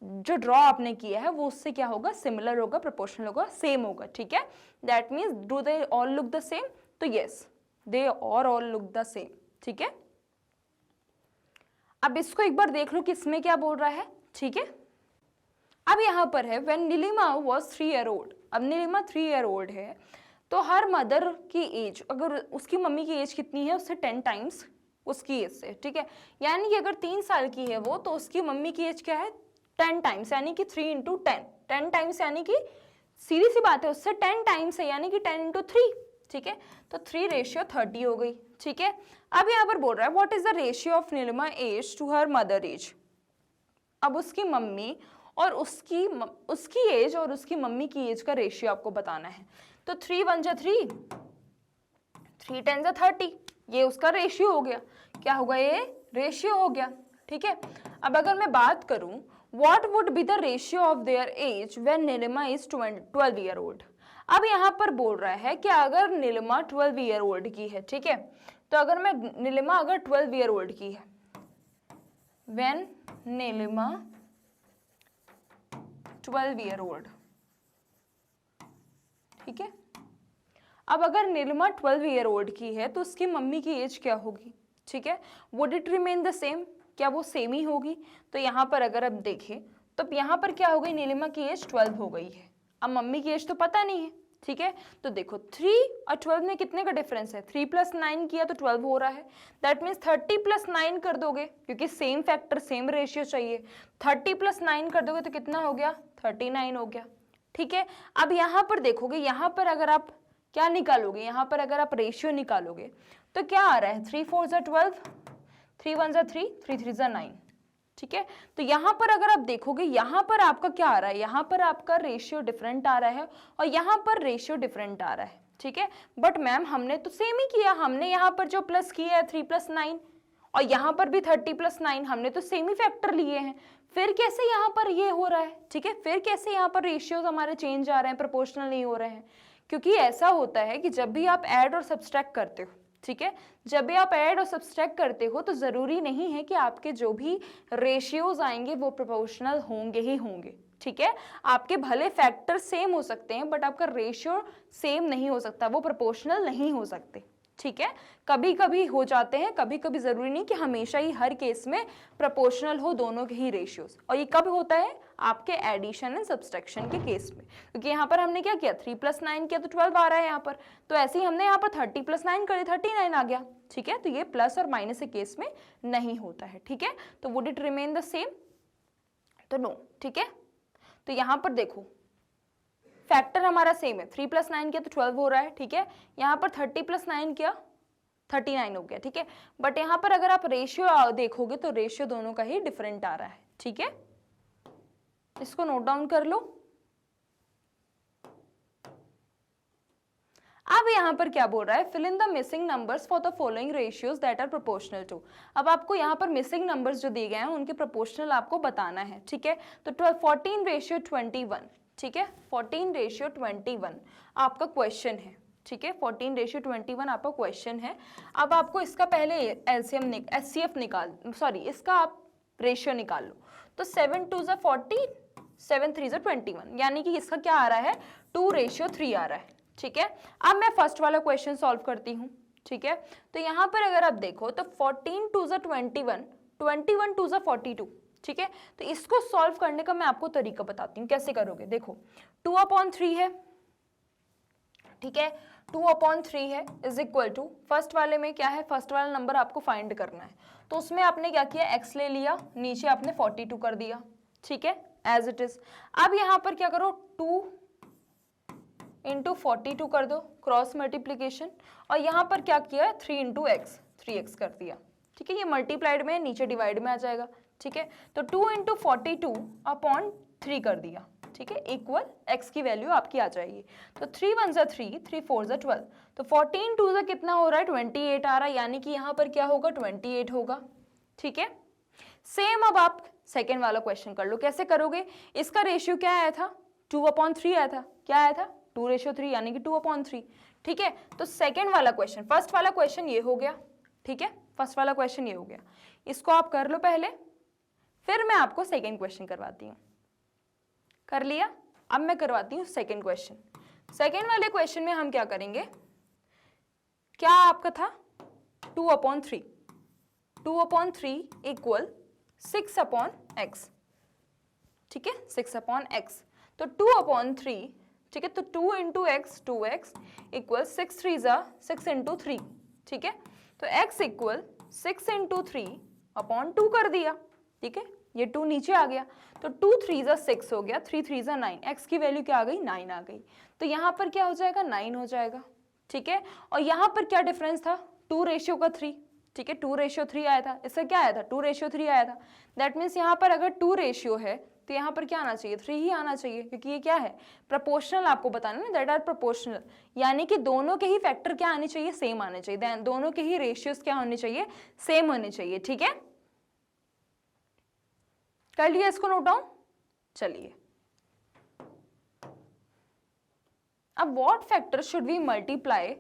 जो ड्रॉ आपने किया है वो उससे क्या होगा? सिमिलर होगा, प्रोपोर्शनल होगा, सेम होगा। ठीक है, that means do they all look the same? तो yes, they all look the same. ठीक है, अब इसको एक बार देख लो कि इसमें क्या बोल रहा है। ठीक है, अब यहां पर है when Nilima was 3 year old. अब नीलिमा 3 ईयर ओल्ड है, तो हर मदर की एज, अगर उसकी मम्मी की एज कितनी है उससे 10 टाइम्स उसकी एज से। ठीक है, यानी कि अगर 3 साल की है वो, तो उसकी मम्मी की एज क्या है? 10 टाइम्स, यानी कि 3 × 10, 10 टाइम्स, यानी कि सीधी सी बात है उससे 10 टाइम्स है, यानी कि 10 × 3। ठीक है, तो 3:30 हो गई। ठीक है, अब यहाँ पर बोल रहा है what is the ratio of Nilima age to her mother age. अब उसकी मम्मी और उसकी एज और उसकी मम्मी की एज का रेशियो आपको बताना है। तो 3 1 जा 3, 3 10 जा 30, ये उसका रेशियो हो गया। क्या होगा, ये रेशियो हो गया। ठीक है, अब अगर मैं बात करूं what would be the ratio of their age when Nilima is 12 year old. अब यहाँ पर बोल रहा है कि अगर नीलिमा 12 ईयर ओल्ड की है, ठीक है, तो अगर मैं नीलिमा अगर 12 ईयर ओल्ड की है, व्हेन नीलिमा 12 ईयर ओल्ड, ठीक है, अब अगर नीलिमा 12 ईयर ओल्ड की है तो उसकी मम्मी की एज क्या होगी, ठीक है, would it remain the same, क्या वो सेम ही होगी। तो यहाँ पर अगर आप देखें तो यहाँ पर क्या हो गई, नीलिमा की एज 12 हो गई है, अब मम्मी की एज तो पता नहीं है। ठीक है, तो देखो 3 और 12 में कितने का डिफरेंस है, 3 + 9 किया तो 12 हो रहा है, दैट मीन्स 30 + 9 कर दोगे, क्योंकि सेम फैक्टर सेम रेशियो चाहिए, 30 + 9 कर दोगे तो कितना हो गया, 39 हो गया। ठीक है, अब यहाँ पर देखोगे, यहाँ पर अगर आप क्या निकालोगे, यहाँ पर अगर आप रेशियो निकालोगे तो क्या आ रहा है, 3 4 जा 12, 3 1 जा 3, 3 3 जा 9। ठीक है, तो यहाँ पर अगर आप देखोगे, यहाँ पर आपका क्या आ रहा है, यहाँ पर आपका रेशियो डिफरेंट आ रहा है और यहाँ पर रेशियो डिफरेंट आ रहा है। ठीक है, बट मैम हमने तो सेम ही किया, हमने यहाँ पर जो प्लस किया है 3 + 9 और यहाँ पर भी 30 + 9, हमने तो सेम ही फैक्टर लिए हैं, फिर कैसे यहाँ पर ये हो रहा है। ठीक है, फिर कैसे यहाँ पर रेशियोज हमारे चेंज आ रहे हैं, प्रोपोर्शनल नहीं हो रहे हैं, क्योंकि ऐसा होता है कि जब भी आप ऐड और सब्सट्रैक्ट करते हो, ठीक है, जब भी आप ऐड और सब्सट्रैक्ट करते हो तो जरूरी नहीं है कि आपके जो भी रेशियोज आएंगे वो प्रोपोर्शनल होंगे ही होंगे। ठीक है, आपके भले फैक्टर सेम हो सकते हैं बट आपका रेशियो सेम नहीं हो सकता, वो प्रोपोर्शनल नहीं हो सकते। ठीक है, कभी कभी हो जाते हैं, कभी कभी जरूरी नहीं कि हमेशा ही हर केस में प्रोपोर्शनल हो दोनों के ही रेशियोज। और ये कब होता है, आपके एडिशन एंड सब्सट्रैक्शन के केस में, क्योंकि यहाँ पर हमने क्या किया, 3 + 9 किया तो 12 आ रहा है यहाँ पर, तो ऐसे ही हमने यहाँ पर 30 + 9 कर दिया, 39 आ गया। ठीक है, तो ये प्लस और माइनस के केस में नहीं होता है। ठीक है, तो would it remain the same, तो नो। ठीक है, तो यहाँ पर देखो फैक्टर हमारा सेम है, 3 + 9 किया तो 12 हो रहा है। ठीक है, यहाँ पर 30 + 9 किया 39 हो गया। ठीक है, बट यहाँ पर अगर आप रेशियो देखोगे तो रेशियो दोनों का ही डिफरेंट आ रहा है। ठीक है, इसको नोट डाउन कर लो। अब यहाँ पर क्या बोल रहा है, fill in the missing numbers for the following ratios that are proportional to. अब आपको यहाँ पर मिसिंग नंबर्स जो दिए गए हैं उनके प्रोपोर्शनल आपको बताना है। ठीक है, तो 14:21, ठीक है, 14:21 आपका क्वेश्चन है। ठीक है, 14:21 आपका क्वेश्चन है। अब आपको इसका पहले एलसीएम एचसीएफ इसका आप रेशियो निकाल लो। तो 7 2 जा 40, 7 3 जा 21, यानी कि इसका क्या आ रहा है, 2:3 आ रहा है। ठीक है, अब मैं फर्स्ट वाला क्वेश्चन सॉल्व करती हूँ। ठीक है, तो यहाँ पर अगर आप देखो तो 14 2 जा 21, 21 2 जा 42। ठीक है, तो इसको सॉल्व करने का मैं आपको तरीका बताती हूँ कैसे करोगे। देखो 2/3 है, ठीक है, 2/3 है इज इक्वल टू, फर्स्ट वाले में क्या है, फर्स्ट वाला नंबर आपको फाइंड करना है, तो उसमें आपने क्या किया, x ले लिया, नीचे आपने 42 कर दिया। ठीक है, एज इट इज। अब यहाँ पर क्या करो, 2 × 42 कर दो, क्रॉस मल्टीप्लीकेशन, और यहाँ पर क्या किया, 3 × x, 3x कर दिया। ठीक है, ये मल्टीप्लाइड में, नीचे डिवाइड में आ जाएगा। ठीक है, तो 2 × 42/3 कर दिया। ठीक है, इक्वल x की वैल्यू आपकी आ जाएगी। तो 3 1 जा 3, 3 4 जा 12, तो 14 2 जा कितना हो रहा है, 28 आ रहा है, यानी कि यहाँ पर क्या होगा, 28 होगा। ठीक है, सेम अब आप सेकेंड वाला क्वेश्चन कर लो। कैसे करोगे, इसका रेशियो क्या आया था, 2/3 आया था, क्या आया था, 2:3, यानी कि 2/3। ठीक है, तो सेकेंड वाला क्वेश्चन, फर्स्ट वाला क्वेश्चन ये हो गया। ठीक है, फर्स्ट वाला क्वेश्चन ये हो गया, इसको आप कर लो पहले, फिर मैं आपको सेकेंड क्वेश्चन करवाती हूँ। कर लिया, अब मैं करवाती हूँ सेकेंड क्वेश्चन। सेकेंड वाले क्वेश्चन में हम क्या करेंगे, क्या आपका था, 2/3, 2/3 इक्वल 6/x। ठीक है, 6/x, तो 2/3, ठीक है, तो 2 × x, 2x इक्वल 6 3 जा 6 × 3। ठीक है, तो x इक्वल 6 × 3/2 कर दिया। ठीक है, ये 2 नीचे आ गया, तो 2 3 जा 6 हो गया, 3 3 जा 9, x की वैल्यू क्या आ गई, 9 आ गई, तो यहाँ पर क्या हो जाएगा, 9 हो जाएगा। ठीक है, और यहाँ पर क्या डिफरेंस था, 2:3। ठीक है, 2:3 आया था, इसका क्या आया था, 2:3 आया था, दैट मीन्स यहाँ पर अगर 2 रेशियो है तो यहाँ पर क्या आना चाहिए, 3 ही आना चाहिए, क्योंकि ये क्या है, प्रोपोर्शनल आपको बताना ना, दैट आर प्रोपोर्शनल, यानी कि दोनों के ही फैक्टर क्या आने चाहिए, सेम आने चाहिए, दोनों के ही रेशियोज क्या होने चाहिए, सेम होने चाहिए। ठीक है, कर लिया इसको नोट डाउन। चलिए अब what factor should we multiply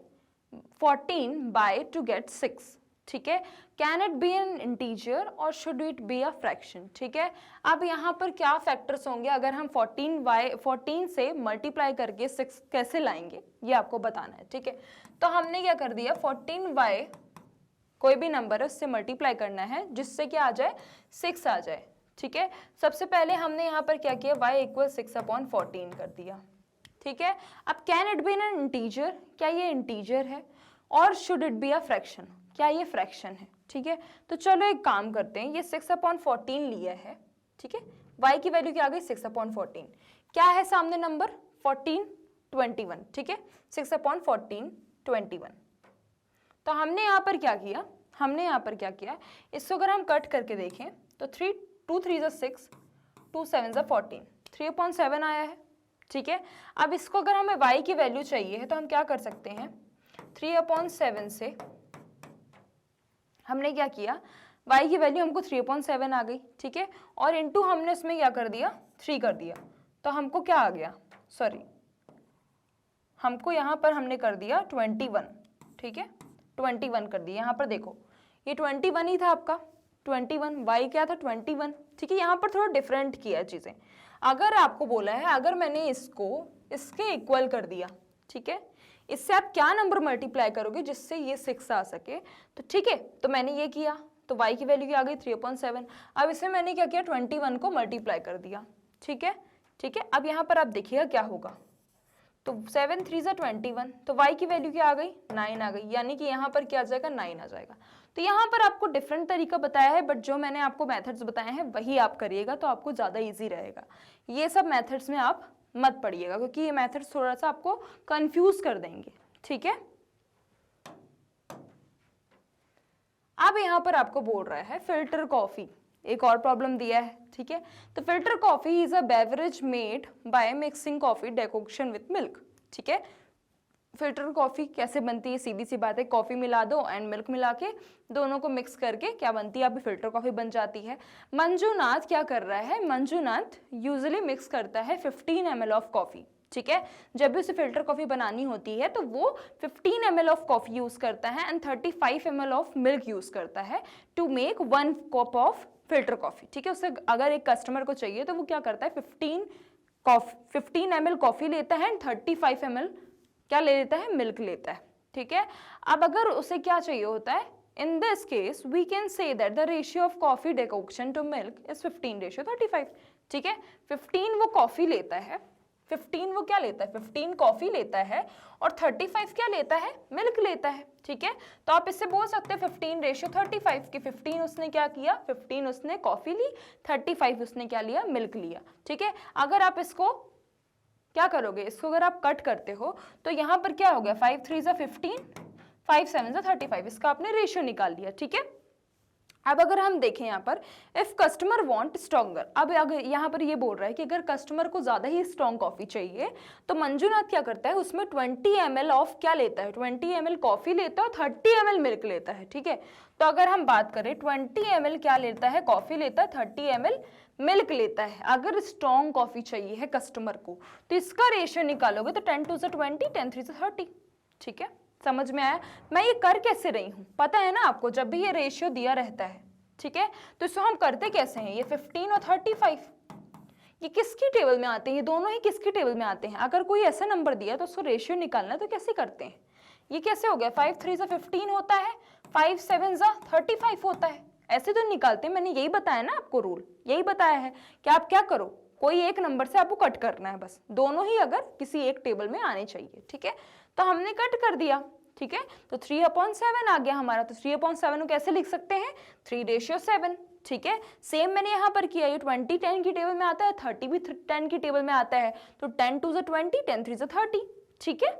14 by to get 6? ठीक है, can it be an integer और should it be a fraction? ठीक है, अब यहाँ पर क्या फैक्टर्स होंगे अगर हम 14 से मल्टीप्लाई करके 6 कैसे लाएंगे, ये आपको बताना है। ठीक है, तो हमने क्या कर दिया, 14 बाय कोई भी नंबर है उससे मल्टीप्लाई करना है जिससे क्या आ जाए, 6 आ जाए। ठीक है, सबसे पहले हमने यहाँ पर क्या किया, y इक्वल 6/14 कर दिया। ठीक है, अब can it be an integer, क्या ये इंटीजर है, और should it be a fraction, क्या ये फ्रैक्शन है? ठीक है, तो चलो एक काम करते हैं, ये 6/14 लिया है। ठीक है, y की वैल्यू क्या आ गई, 6/14, क्या है सामने नंबर, 14, 21। ठीक है, 6/14, 21। तो हमने यहाँ पर क्या किया, हमने यहाँ पर क्या किया, इसको अगर हम कट करके देखें तो 2 3 6, 2 7 14, 3/7 आया है। ठीक है, अब इसको अगर हमें y की वैल्यू चाहिए है तो हम क्या कर सकते हैं, 3/7 से हमने क्या किया, y की वैल्यू हमको 3/7 आ गई। ठीक है, और इनटू हमने उसमें क्या कर दिया, 3 कर दिया, तो हमको क्या आ गया, सॉरी हमको यहाँ पर हमने कर दिया 21। ठीक है, 21 कर दिया, यहाँ पर देखो ये 21 ही था आपका, 21, y क्या था 21। ठीक है, यहाँ पर थोड़ा डिफरेंट किया चीज़ें। अगर आपको बोला है, अगर मैंने इसको इसके इक्वल कर दिया, ठीक है, इससे आप क्या नंबर मल्टीप्लाई करोगे जिससे ये 6 आ सके, तो ठीक है, तो मैंने ये किया, तो y की वैल्यू क्या आ गई 3/7। अब इसमें मैंने क्या किया, 21 को मल्टीप्लाई कर दिया। ठीक है, ठीक है, अब यहाँ पर आप देखिएगा क्या होगा, तो 7 3 = 21, तो y की वैल्यू क्या आ गई, 9 आ गई, यानी कि यहाँ पर क्या आ जाएगा, 9 आ जाएगा। तो यहाँ पर आपको डिफरेंट तरीका बताया है, बट जो मैंने आपको मेथड्स बताए हैं वही आप करिएगा तो आपको ज़्यादा इजी रहेगा। ये सब मेथड्स में आप मत पढ़िएगा क्योंकि ये मेथड्स थोड़ा सा आपको कंफ्यूज कर देंगे। ठीक है, अब यहाँ पर आपको बोल रहा है फिल्टर कॉफी, एक और प्रॉब्लम दिया है। ठीक है, तो filter coffee is a beverage made by mixing coffee decoction with milk. ठीक है, फिल्टर कॉफी कैसे बनती है, सीधी सी बात है, कॉफी मिला दो एंड मिल्क मिला के दोनों को मिक्स करके क्या बनती है, अभी फिल्टर कॉफी बन जाती है। मंजूनाथ क्या कर रहा है, मंजूनाथ यूजुअली मिक्स करता है 15 ml ऑफ कॉफी। ठीक है, जब भी उसे फिल्टर कॉफी बनानी होती है तो वो 15 ml ऑफ कॉफी यूज करता है and 35 ml of milk use करता है to make 1 cup of filter coffee. ठीक है, उसे अगर एक कस्टमर को चाहिए तो वो क्या करता है, 15 ml कॉफी लेता है एंड 35 ml क्या ले लेता है, मिल्क लेता है। ठीक है, अब अगर उसे क्या चाहिए होता है, in this case we can say that the ratio of coffee decoction to milk is 15:35। ठीक है, 15 वो कॉफी लेता है, 15 वो क्या लेता है, 15 कॉफी लेता है और 35 क्या लेता है, मिल्क लेता है। ठीक है, तो आप इससे बोल सकते हैं 15:35 कि 15 उसने क्या किया, 15 उसने कॉफी ली, 35 उसने क्या लिया, मिल्क लिया। ठीक है, अगर आप इसको क्या करोगे, इसको अगर आप कट करते हो तो यहाँ पर क्या हो गया, 5 3 = 15, 5 7 = 35, इसका आपने रेशियो निकाल लिया। ठीक है, अब अगर हम देखें यहाँ पर इफ कस्टमर वांट स्ट्रॉन्गर, अब अगर यहाँ पर ये बोल रहा है कि अगर कस्टमर को ज़्यादा ही स्ट्रॉन्ग कॉफ़ी चाहिए तो मंजूनाथ क्या करता है, उसमें 20 ml ऑफ क्या लेता है, 20 ml कॉफ़ी लेता है और 30 ml मिल्क लेता है। ठीक है, तो अगर हम बात करें 20 ml क्या लेता है, कॉफ़ी लेता है, 30 ml मिल्क लेता है। अगर स्ट्रॉन्ग कॉफ़ी चाहिए है कस्टमर को तो इसका रेशियो निकालोगे तो 10 2 = 20, 10 3 = 30। ठीक है, समझ में आया, मैं ये कर कैसे रही हूँ पता है ना आपको, जब भी ये रेशियो दिया रहता है, ठीक है, तो इसको हम करते कैसे हैं, ये 15 और 35 ये किसकी टेबल में आते हैं, ये दोनों ही किसकी टेबल में आते हैं। अगर कोई ऐसा नंबर दिया तो उसको रेशियो निकालना है तो कैसे करते हैं, ये कैसे हो गया, 5 3 = 15 होता है, 5 7 = 35 होता है, ऐसे तो निकालते हैं। मैंने यही बताया ना आपको, रूल यही बताया है कि आप क्या करो, कोई एक नंबर से आपको कट करना है, बस दोनों ही अगर किसी एक टेबल में आने चाहिए। ठीक है, तो हमने कट कर दिया। ठीक है, तो 3/7 आ गया हमारा, तो 3/7 को कैसे लिख सकते हैं, 3:7। ठीक है, सेम मैंने यहाँ पर किया, ये 20 10 की टेबल में आता है, 30 भी 10 की टेबल में आता है, तो 10 2 = 20, 10 3 = 30। ठीक है,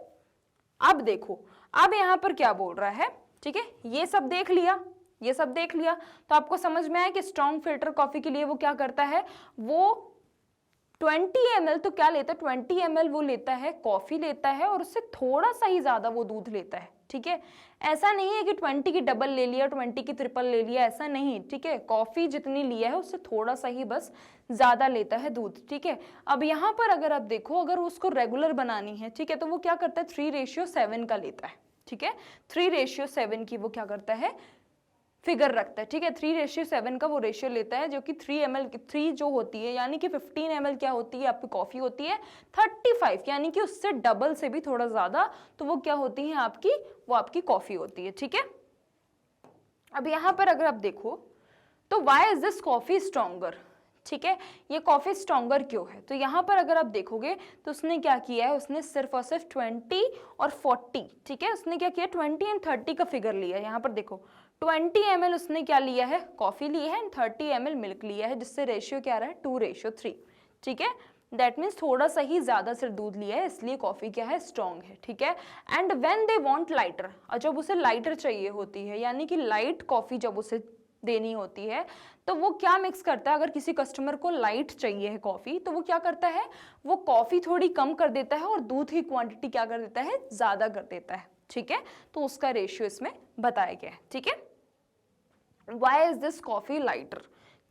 अब देखो अब यहाँ पर क्या बोल रहा है। ठीक है, ये सब देख लिया, ये सब देख लिया, तो आपको समझ में आया कि स्ट्रॉन्ग फिल्टर कॉफी के लिए वो क्या करता है, वो 20 ml तो क्या लेता है, 20 ml वो लेता है कॉफी लेता है और उससे थोड़ा सा ही ज्यादा वो दूध लेता है, ठीक है। ऐसा नहीं है कि 20 की डबल ले लिया, 20 की ट्रिपल ले लिया, ऐसा नहीं, ठीक है। कॉफी जितनी लिया है उससे थोड़ा सा ही बस ज्यादा लेता है दूध, ठीक है। अब यहाँ पर अगर आप देखो, अगर उसको रेगुलर बनानी है, ठीक है, तो वो क्या करता है 3:7 का लेता है, ठीक है। 3:7 की वो क्या करता है फिगर रखता है, ठीक है। 3:7 का वो रेशियो लेता है, जो कि 3 ml 3 जो होती है, यानी कि 15 ml क्या होती है आपकी कॉफी होती है 35, यानी कि उससे डबल से भी थोड़ा ज्यादा, तो वो क्या होती है आपकी, वो आपकी कॉफी होती है, ठीक है। अब यहाँ पर अगर आप देखो तो why is this coffee stronger, ठीक है, ये कॉफी स्ट्रॉन्गर क्यों है, तो यहाँ पर अगर आप देखोगे तो उसने क्या किया है, उसने सिर्फ और सिर्फ 20 और 40, ठीक है, उसने क्या किया 20 एंड 30 का फिगर लिया है। यहाँ पर देखो 20 ml उसने क्या लिया है, कॉफी ली है, एंड 30 ml मिल्क लिया है, जिससे रेशियो क्या रहा है 2:3, ठीक है। दैट मीन्स थोड़ा सा ही ज्यादा सिर्फ दूध लिया है, इसलिए कॉफी क्या है स्ट्रॉन्ग है, ठीक है। And when they want lighter, और जब उसे लाइटर चाहिए होती है, यानी कि लाइट कॉफी जब उसे देनी होती है, तो वो क्या मिक्स करता है, अगर किसी कस्टमर को लाइट चाहिए है कॉफी, तो वो क्या करता है, वो कॉफी थोड़ी कम कर देता है और दूध की क्वांटिटी क्या कर देता है, ज्यादा कर देता है, ठीक है। तो उसका रेशियो इसमें बताया गया है, ठीक है। Why is this coffee lighter,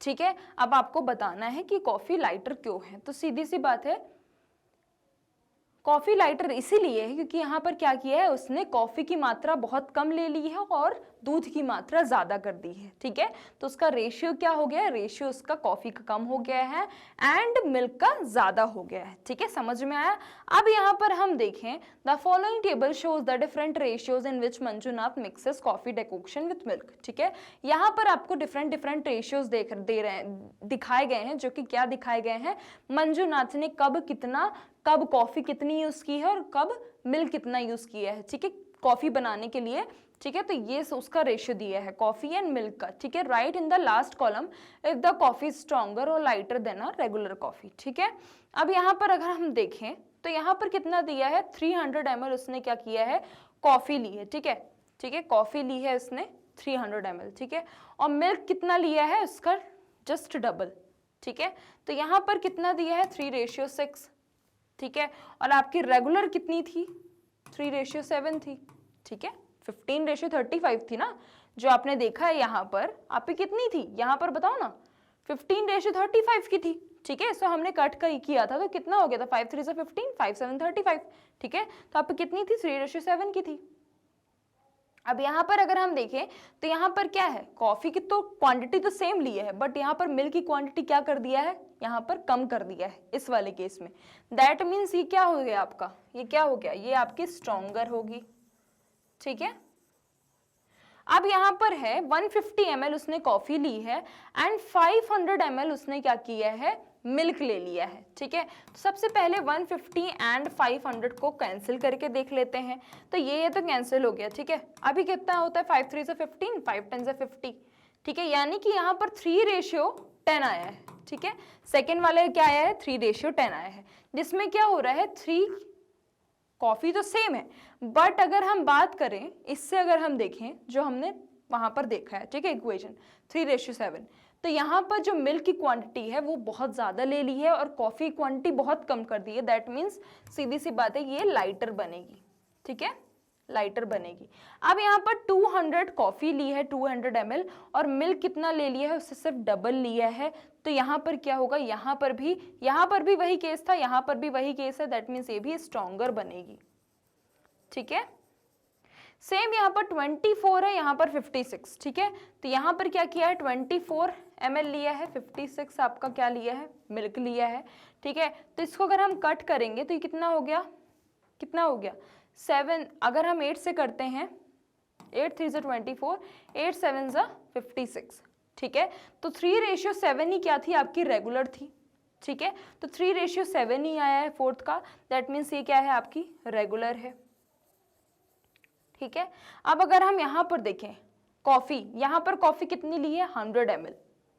ठीक है। अब आपको बताना है कि कॉफी लाइटर क्यों है, तो सीधी सी बात है, कॉफी लाइटर इसीलिए है क्योंकि यहाँ पर क्या किया है, उसने कॉफी की मात्रा बहुत कम ले ली है और दूध की मात्रा ज्यादा कर दी है, ठीक है। तो उसका रेशियो क्या हो गया है, रेशियो उसका कॉफी का कम हो गया है एंड मिल्क का ज्यादा हो गया है, ठीक है, समझ में आया। अब यहाँ पर हम देखें, the following table shows the different ratios in which Manjunath mixes coffee decoction with milk, ठीक है। यहाँ पर आपको डिफरेंट रेशियोज दिखाए गए हैं, जो कि क्या दिखाए गए हैं, मंजुनाथ ने कब कॉफी कितनी यूज की है और कब मिल्क कितना यूज किया है, ठीक है, कॉफी बनाने के लिए, ठीक है। तो ये उसका रेशियो दिया है कॉफी एंड मिल्क का, ठीक है। Right in the last column if the coffee stronger और lighter than a regular coffee, ठीक है। अब यहाँ पर अगर हम देखें तो यहाँ पर कितना दिया है, 300 ml उसने क्या किया है, कॉफी ली है, ठीक है, ठीक है, कॉफी ली है उसने 300 ml, ठीक है, और मिल्क कितना लिया है उसका जस्ट डबल, ठीक है। तो यहाँ पर कितना दिया है 3:6, ठीक है, और आपकी रेगुलर कितनी थी 3:7 थी, ठीक है, 15:35 थी ना, जो आपने देखा है यहाँ पर आपकी कितनी थी, यहाँ पर बताओ ना 15:35 की थी, ठीक है। सो हमने कट का किया था तो कितना हो गया था, 5 3 15, 5 7 35, ठीक है। तो आपकी कितनी थी 3:7 की थी। अब यहाँ पर अगर हम देखें तो यहाँ पर क्या है, कॉफी की तो क्वांटिटी तो सेम ली है, बट यहाँ पर मिल्क की क्वांटिटी क्या कर दिया है, यहाँ पर कम कर दिया है इस वाले केस में। दैट मीन्स ये क्या हो गया आपका, ये क्या हो गया, ये आपकी स्ट्रॉन्गर होगी, ठीक है। अब यहाँ पर है 150 ml उसने कॉफी ली है एंड 500 ml उसने क्या किया है, मिल्क ले लिया है, ठीक है। तो सबसे पहले 150 एंड 500 को कैंसिल करके देख लेते हैं, तो ये तो कैंसिल हो गया, ठीक है। अभी कितना होता है, 5 3 15, 5 10 50, ठीक है, यानी कि यहाँ पर 3:10 आया है, ठीक है। सेकेंड वाले क्या आया है, 3:10 आया है, जिसमें क्या हो रहा है 3, कॉफी तो सेम है, बट अगर हम बात करें इससे, अगर हम देखें जो हमने वहां पर देखा है, ठीक है, इक्वेशन 3:7, तो यहाँ पर जो मिल्क की क्वांटिटी है वो बहुत ज्यादा ले ली है और कॉफी क्वांटिटी बहुत कम कर दी है। दैट मीन्स सीधी सी बात है ये लाइटर बनेगी, ठीक है, लाइटर बनेगी। अब यहाँ पर 200 कॉफी ली है 200 ml और मिल्क कितना ले लिया है, उससे सिर्फ डबल लिया है, तो यहाँ पर क्या होगा, यहाँ पर भी वही केस था, यहाँ पर भी वही केस है, दैट मीन्स ये भी स्ट्रॉन्गर बनेगी, ठीक है। सेम यहाँ पर 24 है, यहाँ पर 56, ठीक है। तो यहाँ पर क्या किया है, 24 ml लिया है, 56 आपका क्या लिया है, मिल्क लिया है, ठीक है। तो इसको अगर हम कट करेंगे तो ये कितना हो गया, 7, अगर हम 8 से करते हैं, 8 3 24, 8 7 56, ठीक है। तो 3:7 ही क्या थी आपकी, रेगुलर थी, ठीक है। तो 3:7 ही आया है फोर्थ का, दैट मीन्स ये क्या है आपकी रेगुलर है, ठीक है। अब अगर हम यहाँ पर देखें कॉफी, यहाँ पर कॉफी कितनी ली है 100 ml,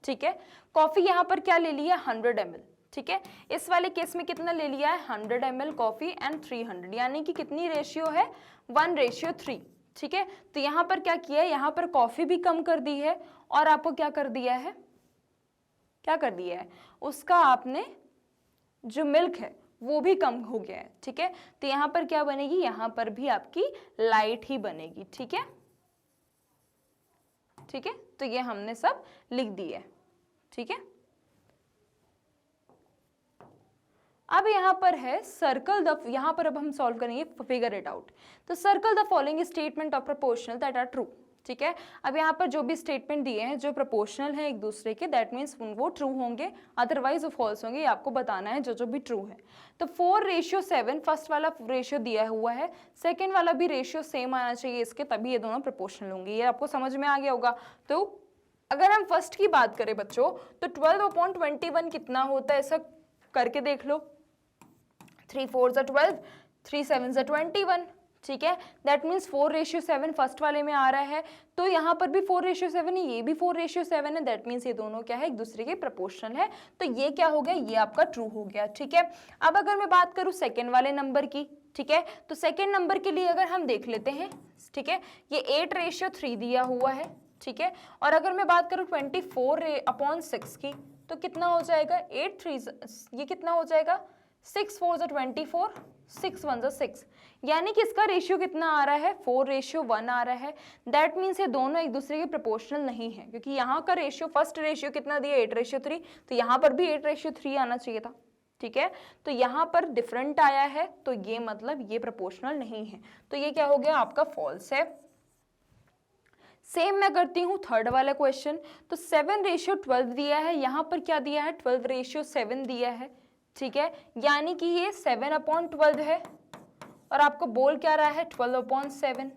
ठीक है, कॉफी यहाँ पर क्या ले लिया 100 ml, ठीक है। इस वाले केस में कितना ले लिया है 100 ml कॉफी एंड 300, यानी कि कितनी रेशियो है 1:3, ठीक है। तो यहाँ पर क्या किया है, यहाँ पर कॉफी भी कम कर दी है और आपको क्या कर दिया है, उसका आपने जो मिल्क है वो भी कम हो गया है, ठीक है। तो यहाँ पर क्या बनेगी, यहाँ पर भी आपकी लाइट ही बनेगी, ठीक है, ठीक है। तो ये हमने सब लिख दिया है, ठीक है। अब यहाँ पर है सर्कल द, यहाँ पर अब हम सॉल्व करेंगे फिगर इट आउट। तो circle the following statement of proportional that are true, ठीक है। अब यहाँ पर जो भी स्टेटमेंट दिए हैं जो प्रोपोर्शनल है एक दूसरे के, दैट मीन्स वो ट्रू होंगे, अदरवाइज वो फॉल्स होंगे, ये आपको बताना है जो जो भी ट्रू है। तो 4:7 फर्स्ट वाला रेशियो दिया हुआ है, सेकंड वाला भी रेशियो सेम आना चाहिए इसके, तभी ये दोनों प्रोपोर्शनल होंगे। ये आपको समझ में आ गया होगा। तो अगर हम फर्स्ट की बात करें बच्चों, तो 12/21 कितना होता है, ऐसा करके देख लो। 3 4 12, 3 7 21, ठीक है। दैट मीन्स 4:7 फर्स्ट वाले में आ रहा है, तो यहाँ पर भी 4:7 है, ये भी 4:7 है, दैट मीन्स ये दोनों क्या है, एक दूसरे के प्रोपोर्शनल है। तो ये क्या हो गया, ये आपका ट्रू हो गया, ठीक है। अब अगर मैं बात करूँ सेकेंड वाले नंबर की, ठीक है, तो सेकेंड नंबर के लिए अगर हम देख लेते हैं, ठीक है, ये 8:3 दिया हुआ है, ठीक है। और अगर मैं बात करूँ 24/6 की, तो कितना हो जाएगा, 8 3, ये कितना हो जाएगा, 6 4 24, 6 1 6, यानी कि इसका रेशियो कितना आ रहा है, 4:1 आ रहा है। दैट मीन्स ये दोनों एक दूसरे के प्रोपोर्शनल नहीं है, क्योंकि यहाँ का रेशियो, फर्स्ट रेशियो कितना दिया, 8:3, तो यहाँ पर भी 8:3 आना चाहिए था, ठीक है। तो यहाँ पर डिफरेंट आया है, तो ये मतलब ये प्रोपोर्शनल नहीं है, तो ये क्या हो गया, आपका फॉल्स है। सेम मैं करती हूँ थर्ड वाला क्वेश्चन। तो 7:12 दिया है, यहाँ पर क्या दिया है, 12:7 दिया है, ठीक है, यानी कि ये 7/12 है, और आपको बोल क्या रहा है, 12/7।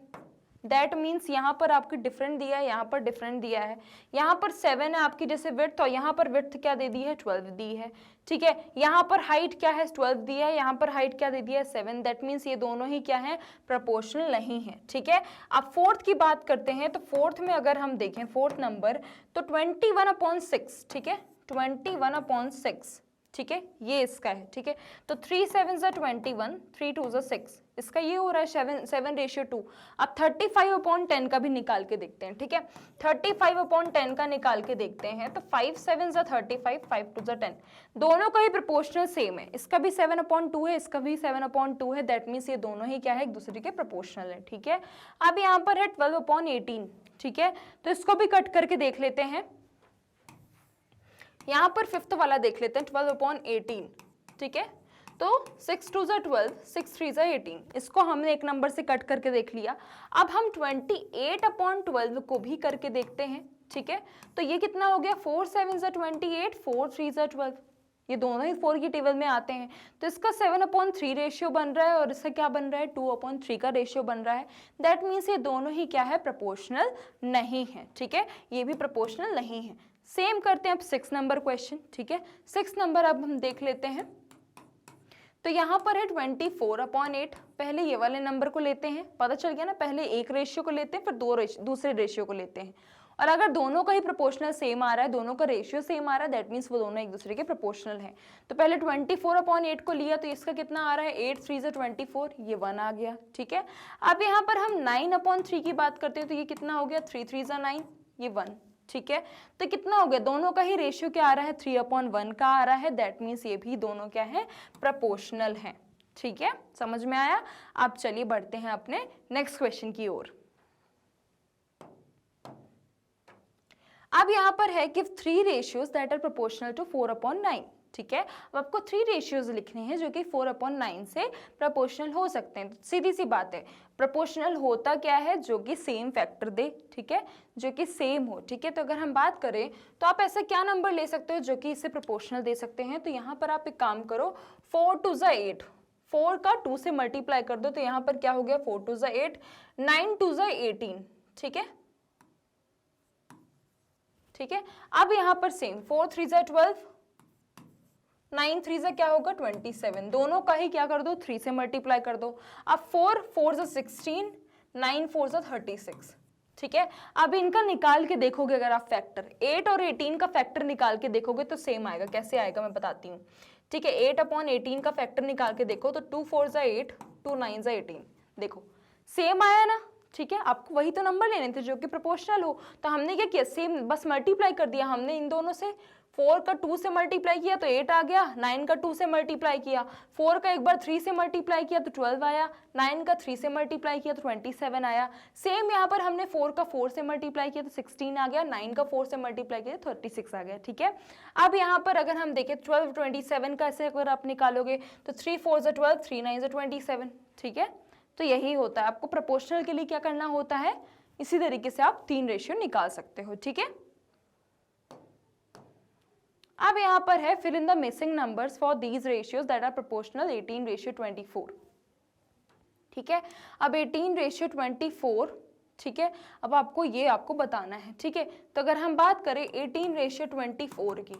दैट मीन्स यहाँ पर आपकी डिफरेंट दिया है, यहाँ पर डिफरेंट दिया है। यहाँ पर 7 है आपकी जैसे विड्थ, और यहाँ पर विड्थ क्या दे दी है, 12 दी है, ठीक है। यहाँ पर हाइट क्या है, 12 दिया है, यहाँ पर हाइट क्या दे दिया है, 7। दैट मीन्स ये दोनों ही क्या है, प्रोपोर्शनल नहीं है, ठीक है। अब फोर्थ की बात करते हैं, तो फोर्थ में अगर हम देखें फोर्थ नंबर, तो 21/6, ठीक है, 21/6, ठीक है, ये इसका है, ठीक है। तो 3 7 21, 3 2 6, इसका ये हो रहा है 7:2। अब 35/10 का भी निकाल के देखते हैं, ठीक है। 35/10 का निकाल के देखते हैं, तो 5 7 35, 5 2 10, दोनों का ही प्रोपोर्शनल सेम है, इसका भी 7/2 है, इसका भी 7/2 है। दैट मीन्स ये दोनों ही क्या है, एक दूसरे के प्रोपोर्शनल है, ठीक है। अब यहाँ पर है 12/18, ठीक है, तो इसको भी कट करके देख लेते हैं। यहाँ पर फिफ्थ वाला देख लेते हैं, 12/18, ठीक है। तो 6 2 12, 6 3 18, इसको हमने एक नंबर से कट करके देख लिया। अब हम 28/12 को भी करके देखते हैं, ठीक है। तो ये कितना हो गया, 4 7 28, 4 3 12, ये दोनों ही 4 की टेबल में आते हैं। तो इसका 7/3 रेशियो बन रहा है, और इसका क्या बन रहा है, 2/3 का रेशियो बन रहा है। दैट मीन्स ये दोनों ही क्या है, प्रोपोर्शनल नहीं है, ठीक है, ये भी प्रोपोर्शनल नहीं है। सेम करते हैं अब 6 नंबर क्वेश्चन, ठीक है। 6 नंबर अब हम देख लेते हैं। तो यहाँ पर है 24/8, पहले ये वाले नंबर को लेते हैं, पता चल गया ना, पहले एक रेशियो को लेते हैं, फिर दूसरे रेशियो को लेते हैं। और अगर दोनों का ही प्रोपोर्शनल सेम आ रहा है, दोनों का रेशियो सेम आ रहा है, दैट मीन्स वो दोनों एक दूसरे के प्रोपोर्शनल हैं। तो पहले 24/8 को लिया, तो इसका कितना आ रहा है, 8 3 24, ये 1 आ गया, ठीक है। अब यहाँ पर हम 9/3 की बात करते हैं, तो ये कितना हो गया, 3 3 9, ये 1, ठीक है। तो कितना हो गया, दोनों का ही रेशियो क्या आ रहा है, 3/1 का आ रहा है। दैट मीन्स ये भी दोनों क्या है, प्रोपोर्शनल है, ठीक है, समझ में आया। अब चलिए बढ़ते हैं अपने नेक्स्ट क्वेश्चन की ओर। अब यहाँ पर है कि 3 ratios that are proportional to 4/9, ठीक है। अब आपको 3 रेशियोज लिखने हैं जो कि 4/9 से प्रोपोर्शनल हो सकते हैं। तो सीधी सी बात है, प्रोपोर्शनल होता क्या है, जो कि सेम फैक्टर दे, ठीक है, जो कि सेम हो, ठीक है। तो अगर हम बात करें, तो आप ऐसा क्या नंबर ले सकते हो जो कि इससे प्रोपोर्शनल दे सकते हैं। तो यहाँ पर आप एक काम करो, 4 2 8, 4 का 2 से मल्टीप्लाई कर दो, तो यहाँ पर क्या हो गया, 4 2 8, 9 2 18, ठीक है, ठीक है। अब यहाँ पर सेम 4 3 12, 9 3 क्या होगा, 27, दोनों का ही क्या कर दो, 3 से मल्टीप्लाई कर दो। अब 4 4 16, 9 4 36, ठीक है। अब इनका निकाल के देखोगे अगर आप फैक्टर, 8 और 18 का फैक्टर निकाल के देखोगे तो सेम आएगा। कैसे आएगा मैं बताती हूँ, ठीक है। 8/18 का फैक्टर निकाल के देखो, तो 2 4 8, 2 9 18, देखो सेम आया ना, ठीक है। आपको वही तो नंबर लेने थे जो कि प्रोपोर्शनल हो, तो हमने क्या किया, सेम बस मल्टीप्लाई कर दिया हमने इन दोनों से। 4 का 2 से मल्टीप्लाई किया तो 8 आ गया, 9 का 2 से मल्टीप्लाई किया, 4 का एक बार 3 से मल्टीप्लाई किया तो 12 आया, 9 का 3 से मल्टीप्लाई किया तो 27 आया। सेम यहाँ पर हमने 4 का 4 से मल्टीप्लाई किया तो 16 आ गया, 9 का 4 से मल्टीप्लाई किया तो 36 आ गया। ठीक है, अब यहाँ पर अगर हम देखें 12 27 का ऐसे अगर आप निकालोगे तो 3 4 ज़ा 12, 3 9 ज़ा 27। ठीक है, तो यही होता है, आपको प्रोपोर्शनल के लिए क्या करना होता है, इसी तरीके से आप 3 रेशियो निकाल सकते हो। ठीक है, अब यहाँ पर है fill in the missing numbers for these ratios that are proportional 18:24। ठीक है, अब 18:24, ठीक है, अब आपको ये आपको बताना है। ठीक है, तो अगर हम बात करें 18:24 की,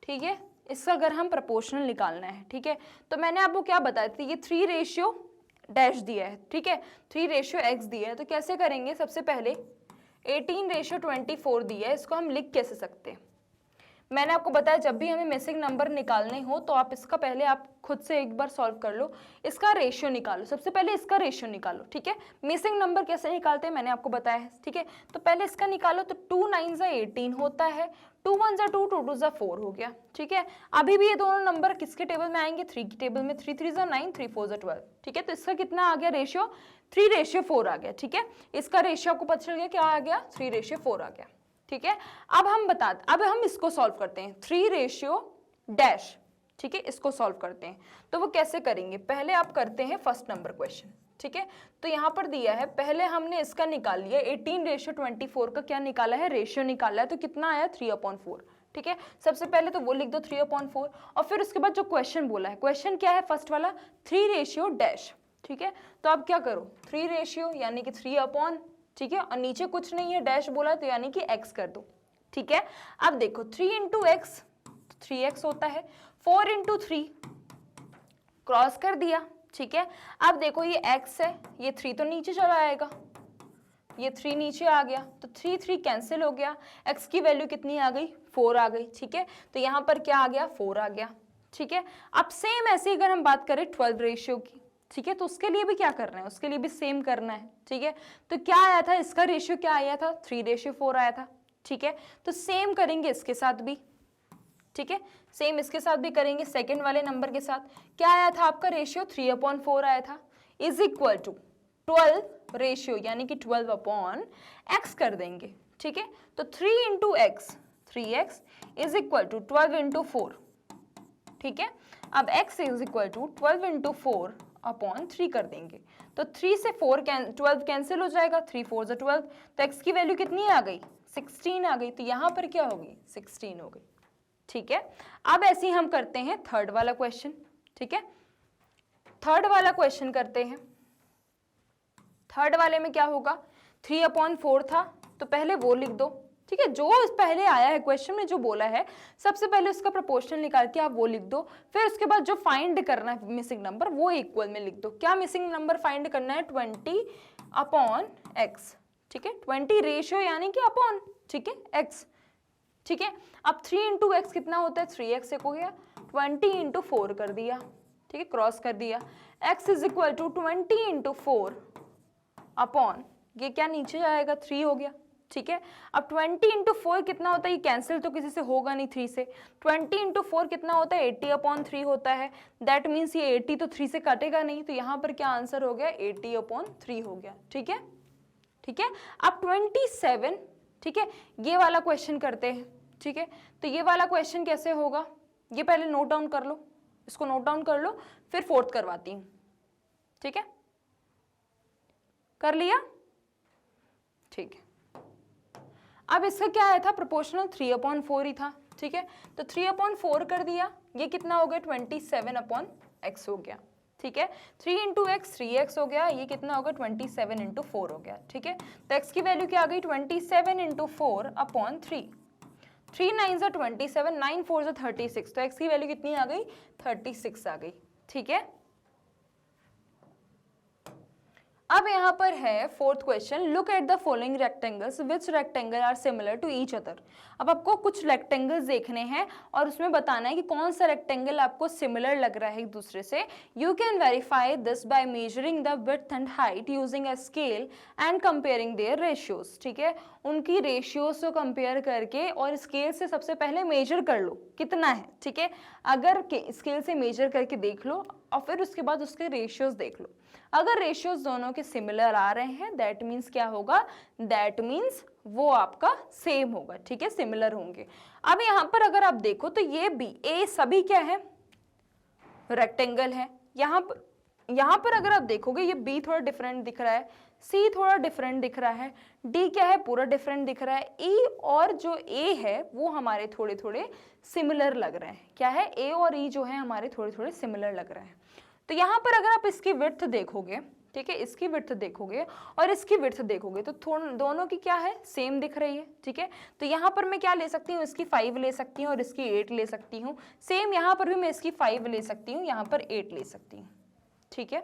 ठीक है, इसका अगर हम प्रोपोर्शनल निकालना है, ठीक है, तो मैंने आपको क्या बताया था, ये 3 रेशियो डैश दिया है, ठीक है, 3 रेशियो x दिया है, तो कैसे करेंगे, सबसे पहले 18:24 दिया है, इसको हम लिख कैसे सकते हैं। मैंने आपको बताया जब भी हमें मिसिंग नंबर निकालने हो तो आप इसका पहले आप खुद से एक बार सॉल्व कर लो, इसका रेशियो निकालो, सबसे पहले इसका रेशियो निकालो। ठीक है, मिसिंग नंबर कैसे निकालते हैं मैंने आपको बताया है। ठीक है, तो पहले इसका निकालो, तो 2 9 ज़ा 18 होता है, 2 1 ज़ा 2, 2 2 ज़ा 4 हो गया। ठीक है, अभी भी ये दोनों नंबर किसके टेबल में आएंगे, 3 की टेबल में, 3 3 ज़ा 9, 3 4 ज़ा 12। ठीक है, तो इसका कितना आ गया रेशियो, 3:4 आ गया। ठीक है, इसका रेशियो आपको पता चल गया क्या आ गया, 3:4 आ गया। ठीक है, अब हम इसको सॉल्व करते हैं, 3 रेशियो डैश। ठीक है, इसको सॉल्व करते हैं, तो वो कैसे करेंगे, पहले आप करते हैं फर्स्ट नंबर क्वेश्चन। ठीक है, तो यहाँ पर दिया है, पहले हमने इसका निकाल लिया, 18:24 का क्या निकाला है, रेशियो निकाला है, तो कितना आया 3/4। ठीक है, सबसे पहले तो वो लिख दो 3/4, और फिर उसके बाद जो क्वेश्चन बोला है, क्वेश्चन क्या है फर्स्ट वाला, 3 रेशियो डैश। ठीक है, तो आप क्या करो, 3 रेशियो यानी कि 3/, ठीक है, और नीचे कुछ नहीं है, डैश बोला तो यानी कि x कर दो। ठीक है, अब देखो 3 इंटू एक्स 3x होता है, 4 इंटू 3 क्रॉस कर दिया। ठीक है, अब देखो ये x है, ये 3 तो नीचे चला आएगा, ये 3 नीचे आ गया, तो 3 3 कैंसिल हो गया, x की वैल्यू कितनी आ गई, 4 आ गई। ठीक है, तो यहाँ पर क्या आ गया, 4 आ गया। ठीक है, अब सेम ऐसे अगर हम बात करें 12 रेशियो की, ठीक है, तो उसके लिए भी क्या करना है, उसके लिए भी सेम करना है। ठीक है, तो क्या आया था, इसका रेशियो क्या आया था, 3:4 आया था। ठीक है, तो सेम करेंगे इसके साथ भी। ठीक है, सेम इसके साथ भी करेंगे, सेकंड वाले नंबर के साथ क्या आया था आपका रेशियो, 3/4 आया था, इज इक्वल टू 12 रेशियो यानी कि 12/x कर देंगे। ठीक है, तो 3 into x 3x is equal to 12 into 4। ठीक है, अब x is equal to 12 into 4/3 कर देंगे, तो 3 से 12 कैंसिल हो जाएगा, 3 4 ज़ा 12, तो x की वैल्यू कितनी आ गई, 16 आ गई, तो यहाँ पर क्या होगी, 16 हो गई। ठीक है, अब ऐसे ही हम करते हैं थर्ड वाला क्वेश्चन। ठीक है, थर्ड वाला क्वेश्चन करते हैं, थर्ड वाले में क्या होगा, 3/4 था, तो पहले वो लिख दो। ठीक है, जो पहले आया है क्वेश्चन में जो बोला है, सबसे पहले उसका प्रोपोर्शनल निकाल के आप वो लिख दो, फिर उसके बाद जो फाइंड करना है मिसिंग नंबर वो इक्वल में लिख दो। क्या मिसिंग नंबर फाइंड करना है, 20/x। ठीक है, 20 रेशियो यानी कि अपॉन, ठीक है, x। ठीक है, अब 3 इंटू एक्स कितना होता है, 3x एक हो गया, 20 इंटू 4 कर दिया। ठीक है, क्रॉस कर दिया, x is equal to 20 into 4 upon, ये क्या नीचे जाएगा, 3 हो गया। ठीक है, अब 20 इंटू 4 कितना होता है, ये कैंसिल तो किसी से होगा नहीं 3 से, 20 इंटू 4 कितना होता है, 80/3 होता है, दैट मीन्स ये 80 तो 3 से काटेगा नहीं, तो यहाँ पर क्या आंसर हो गया, 80/3 हो गया। ठीक है, ठीक है, अब 27, ठीक है, ये वाला क्वेश्चन करते हैं। ठीक है, तो ये वाला क्वेश्चन कैसे होगा, ये पहले नोट डाउन कर लो, इसको नोट डाउन कर लो, फिर फोर्थ करवाती हूँ। ठीक है, कर लिया, ठीक है, अब इसका क्या आया था प्रोपोर्शनल, 3/4 ही था। ठीक है, तो 3/4 कर दिया, ये कितना हो गया, 27/x हो गया। ठीक है, 3 इंटू एक्स 3x हो गया, ये कितना होगा, 27 इंटू 4 हो गया। ठीक है, तो x की वैल्यू क्या आ गई, 27 इंटू 4/3, 3 9 ज़ा 27, 9 4 ज़ा 36, तो x की वैल्यू कितनी आ गई, 36 आ गई। ठीक है, अब यहाँ पर है fourth question, look at the following rectangles which rectangle are similar to each other. अब आपको कुछ रेक्टेंगल्स देखने हैं और उसमें बताना है कि कौन सा रेक्टेंगल आपको सिमिलर लग रहा है एक दूसरे से। You can verify this by measuring the width and height using a scale and comparing their ratios. ठीक है, उनकी रेशियोज को कंपेयर करके और स्केल से सबसे पहले मेजर कर लो कितना है। ठीक है, अगर स्केल से मेजर करके देख लो और फिर उसके बाद उसके रेशियोज देख लो। अगर रेशियोज दोनों के सिमिलर आ रहे हैं दैट मीन्स क्या होगा, दैट मीन्स वो आपका सेम होगा। ठीक है, सिमिलर होंगे। अब यहाँ पर अगर आप देखो तो ये बी ए सभी क्या है, रेक्टेंगल है। यहाँ पर अगर आप देखोगे ये बी थोड़ा डिफरेंट दिख रहा है, सी थोड़ा डिफरेंट दिख रहा है, डी क्या है पूरा डिफरेंट दिख रहा है, ई और जो ए है वो हमारे थोड़े थोड़े सिमिलर लग रहे हैं। क्या है, ए और ई जो है हमारे थोड़े थोड़े सिमिलर लग रहे हैं। तो यहाँ पर अगर आप इसकी विड्थ देखोगे, ठीक है, इसकी विड्थ देखोगे और इसकी विड्थ देखोगे तो दोनों की क्या है, सेम दिख रही है। ठीक है, तो यहाँ पर मैं क्या ले सकती हूँ, इसकी 5 ले सकती हूँ और इसकी 8 ले सकती हूँ। सेम यहाँ पर भी मैं इसकी 5 ले सकती हूँ, यहाँ पर 8 ले सकती हूँ। ठीक है,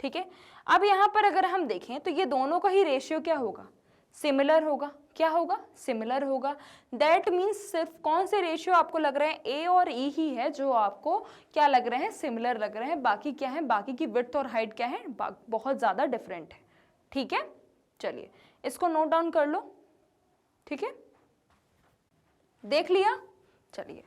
ठीक है। अब यहाँ पर अगर हम देखें तो ये दोनों का ही रेशियो क्या होगा, सिमिलर होगा। क्या होगा, सिमिलर होगा। दैट मीन्स सिर्फ कौन से रेशियो आपको लग रहे हैं, ए और ई ही है जो आपको क्या लग रहे हैं, सिमिलर लग रहे हैं। बाकी क्या है, बाकी की विड्थ और हाइट क्या है, बहुत ज्यादा डिफरेंट है। ठीक है, चलिए इसको नोट डाउन कर लो। ठीक है, देख लिया। चलिए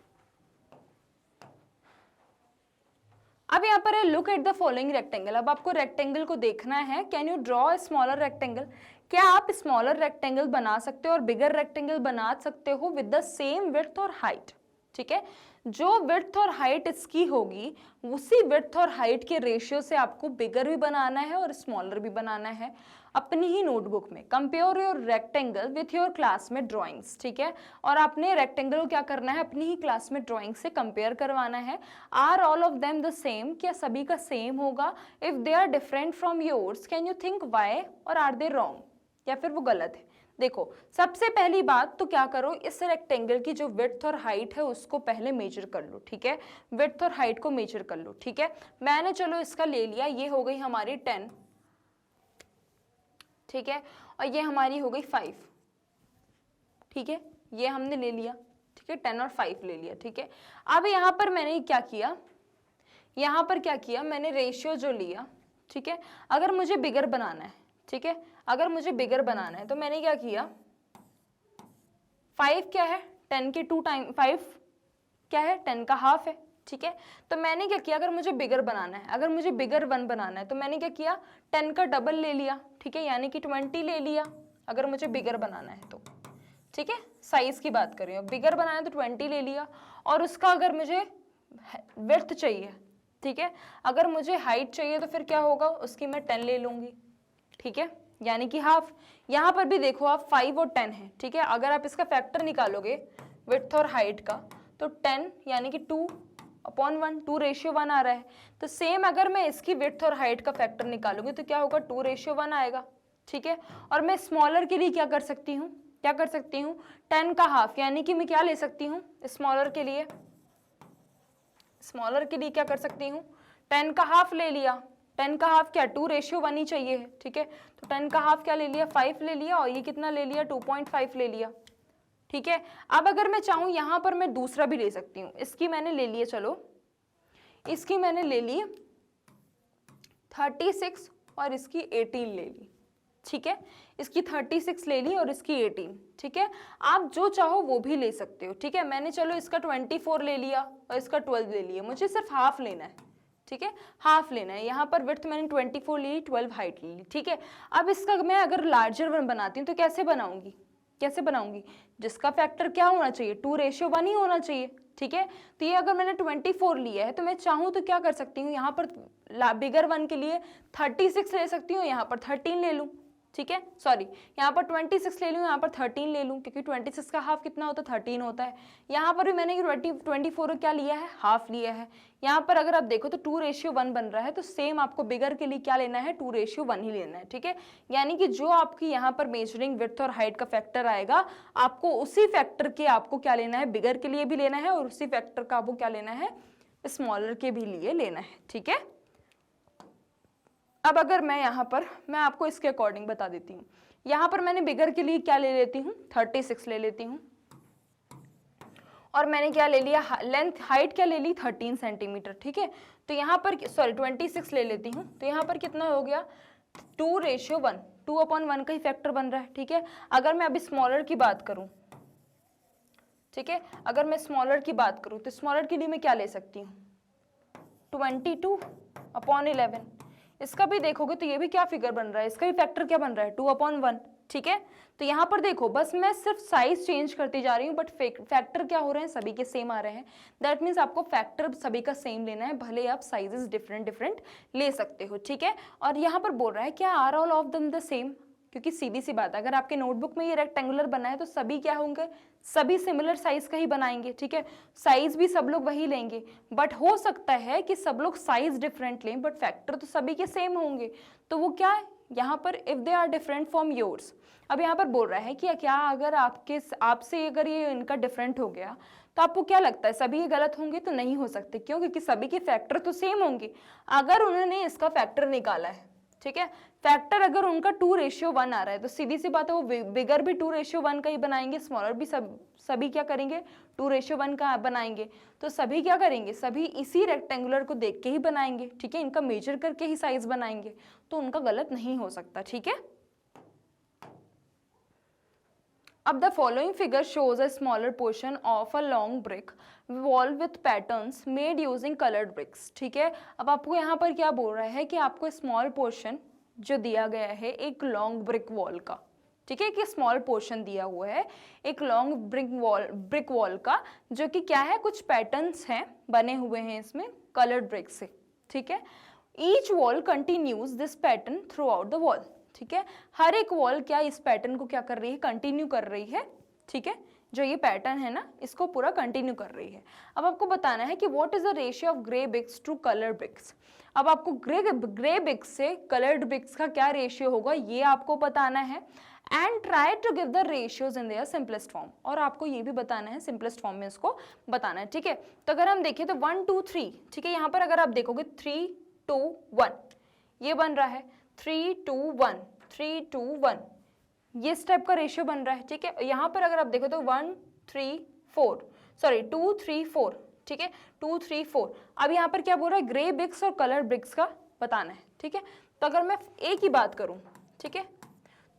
अब यहाँ पर है look at the following rectangle. अब आपको रेक्टेंगल को देखना है। Can you draw a smaller rectangle, क्या आप स्मॉलर रेक्टेंगल बना सकते हो और बिगर रेक्टेंगल बना सकते हो विद द सेम विड्थ और हाइट। ठीक है, जो विड्थ और हाइट इसकी होगी उसी विड्थ और हाइट के रेशियो से आपको बिगर भी बनाना है और स्मॉलर भी बनाना है। अपनी ही नोटबुक में compare your rectangle with your classmate drawings. ठीक है, और आपने रेक्टेंगल को क्या करना है, अपनी ही क्लास में ड्राइंग से कंपेयर करवाना है। Are all of them the same, क्या सभी का सेम होगा। If they are different from yours can you think why, और आर दे रॉन्ग, या फिर वो गलत है। देखो सबसे पहली बात तो क्या करो, इस रेक्टेंगल की जो विड्थ और हाइट है उसको पहले मेजर कर लो। ठीक है, विड्थ और हाइट को मेजर कर लो। ठीक है, मैंने चलो इसका ले लिया, ये हो गई हमारी 10। ठीक है, और ये हमारी हो गई 5। ठीक है, ये हमने ले लिया। ठीक है, 10 और 5 ले लिया। ठीक है, अब यहाँ पर मैंने क्या किया, यहाँ पर क्या किया मैंने, रेशियो जो लिया। ठीक है, अगर मुझे बिगर बनाना है, ठीक है, अगर मुझे बिगर बनाना है तो मैंने क्या किया, 5 क्या है, 10 के 2 टाइम 5 क्या है, 10 का हाफ है। ठीक है, तो मैंने क्या किया, अगर मुझे बिगर बनाना है, अगर मुझे बिगर 1 बनाना है तो मैंने क्या किया, 10 का डबल ले लिया। ठीक है, यानी कि 20 ले लिया अगर मुझे बिगर बनाना है तो। ठीक है, साइज की बात कर रही हूँ, बिगर बनाना है तो 20 ले लिया। और उसका अगर मुझे विड्थ चाहिए, ठीक है, अगर मुझे हाइट चाहिए तो फिर क्या होगा, उसकी मैं 10 ले लूंगी। ठीक है, यानी कि हाफ। यहाँ पर भी देखो आप 5 और 10 है। ठीक है, अगर आप इसका फैक्टर निकालोगे विड्थ और हाइट का तो 10 यानी कि 2/1, 2:1 आ रहा है। तो सेम अगर मैं इसकी विड्थ और हाइट का फैक्टर निकालूंगी तो क्या होगा, 2:1 आएगा। ठीक है, और मैं स्मॉलर के लिए क्या कर सकती हूँ, क्या कर सकती हूँ, 10 का हाफ, यानी कि मैं क्या ले सकती हूँ स्मॉलर के लिए, स्मॉलर के लिए क्या कर सकती हूँ, 10 का हाफ ले लिया। 10 का हाफ क्या, 2:1 ही चाहिए है। ठीक है, तो 10 का हाफ क्या ले लिया, 5 ले लिया, और ये कितना ले लिया, 2.5 ले लिया। ठीक है, अब अगर मैं चाहूँ यहाँ पर मैं दूसरा भी ले सकती हूँ। इसकी मैंने ले ली, चलो इसकी मैंने ले ली 36 और इसकी 18 ले ली। ठीक है, इसकी 36 ले ली और इसकी 18। ठीक है, आप जो चाहो वो भी ले सकते हो। ठीक है, मैंने चलो इसका 24 ले लिया और इसका 12 ले लिया, मुझे सिर्फ हाफ लेना है। ठीक है, हाफ लेना है। यहाँ पर विड्थ मैंने 24 ली, 12 हाइट ले ली। ठीक है, अब इसका मैं अगर लार्जर वन बनाती हूँ तो कैसे बनाऊंगी, कैसे बनाऊंगी, जिसका फैक्टर क्या होना चाहिए, 2:1 ही होना चाहिए। ठीक है, तो ये अगर मैंने 24 लिया है तो मैं चाहूँ तो क्या कर सकती हूँ, यहाँ पर बिगर 1 के लिए 36 ले सकती हूँ, यहाँ पर 13 ले लूँ। ठीक है, सॉरी यहाँ पर 26 ले लूँ, यहाँ पर 13 ले लूँ, क्योंकि 26 का हाफ कितना होता है, 13 होता है। यहाँ पर भी मैंने 24 क्या लिया है, हाफ लिया है। यहाँ पर अगर आप देखो तो 2:1 बन रहा है, तो सेम आपको बिगर के लिए क्या लेना है, 2:1 ही लेना है। ठीक है, यानी कि जो आपकी यहाँ पर मेजरिंग विड्थ और हाइट का फैक्टर आएगा, आपको उसी फैक्टर के आपको क्या लेना है, बिगर के लिए भी लेना है, और उसी फैक्टर का आपको क्या लेना है, स्मॉलर के भी लिए लेना है। ठीक है, अब अगर मैं यहाँ पर मैं आपको इसके अकॉर्डिंग बता देती हूँ, यहाँ पर मैंने बिगर के लिए क्या ले लेती हूँ 36 ले लेती हूँ, और मैंने क्या ले लिया लेंथ हाइट क्या ले ली 13 सेंटीमीटर, ठीक है। तो यहाँ पर सॉरी 26 ले लेती हूँ, तो यहाँ पर कितना हो गया 2:1, 2/1 का ही फैक्टर बन रहा है, ठीक है। अगर मैं अभी स्मॉलर की बात करूँ, ठीक है, अगर मैं स्मॉलर की बात करूँ तो स्मॉलर के लिए मैं क्या ले सकती हूँ 22/11। इसका भी देखोगे तो ये भी क्या फिगर बन रहा है, इसका भी फैक्टर क्या बन रहा है 2/1, ठीक है। तो यहाँ पर देखो बस मैं सिर्फ साइज चेंज करती जा रही हूँ, बट फैक्टर क्या हो रहे हैं, सभी के सेम आ रहे हैं। दैट मीन्स आपको फैक्टर सभी का सेम लेना है, भले आप साइजेस डिफरेंट डिफरेंट ले सकते हो, ठीक है। और यहाँ पर बोल रहा है क्या are all of them the same, क्योंकि सीधी सी बात है, अगर आपके नोटबुक में ये रेक्टेंगुलर बना है तो सभी क्या होंगे, सभी सिमिलर साइज का ही बनाएंगे, ठीक है। साइज भी सब लोग वही लेंगे, बट हो सकता है कि सब लोग साइज डिफरेंट लें बट फैक्टर तो सभी के सेम होंगे। तो वो क्या है यहाँ पर, if they are different from yours. अब यहाँ पर बोल रहा है कि क्या अगर आपसे अगर ये इनका डिफरेंट हो गया तो आपको क्या लगता है सभी ये गलत होंगे, तो नहीं हो सकते। क्यों? क्योंकि सभी के फैक्टर तो सेम होंगे। अगर उन्होंने इसका फैक्टर निकाला है, ठीक है, फैक्टर अगर उनका 2:1 आ रहा है तो सीधी सी बात है वो बिगर भी 2:1 का ही बनाएंगे, स्मॉलर भी सभी क्या करेंगे 2:1 का बनाएंगे। तो सभी क्या करेंगे, सभी इसी रेक्टेंगुलर को देख के ही बनाएंगे, ठीक है, इनका मेजर करके ही साइज बनाएंगे, तो उनका गलत नहीं हो सकता, ठीक है। अब the following figure shows a smaller portion of a long brick wall with patterns made using coloured bricks, ठीक है। अब आपको यहाँ पर क्या बोल रहा है कि आपको स्मॉल पोर्शन जो दिया गया है एक लॉन्ग ब्रिक वॉल का, ठीक है, कि स्मॉल पोर्शन दिया हुआ है एक लॉन्ग ब्रिक वॉल का, जो कि क्या है कुछ पैटर्न्स हैं बने हुए हैं इसमें कलर्ड ब्रिक से, ठीक है। Each wall continues this pattern through out the wall, ठीक है, हर एक वॉल क्या इस पैटर्न को क्या कर रही है, कंटिन्यू कर रही है, ठीक है, जो ये पैटर्न है ना इसको पूरा कंटिन्यू कर रही है। अब आपको बताना है कि what is the ratio of grey bricks to colour bricks. अब आपको ग्रे ब्रिक्स से कलर्ड ब्रिक्स का क्या रेशियो होगा ये आपको बताना है, and try to give the ratios in their simplest form, और आपको ये भी बताना है सिंपलेस्ट फॉर्म में इसको बताना है, ठीक है। तो अगर हम देखें तो 1 2 3, ठीक है, यहाँ पर अगर आप देखोगे 3 2 1 ये बन रहा है, 3 2 1 3 2 1 ये इस टाइप का रेशियो बन रहा है, ठीक है। यहाँ पर अगर आप देखो तो 1 3 4 सॉरी 2 3 4, ठीक है, 2 3 4। अब यहाँ पर क्या बोल रहा है ग्रे ब्रिक्स और कलर ब्रिक्स का बताना है, ठीक है। तो अगर मैं एक ही बात करूँ, ठीक है,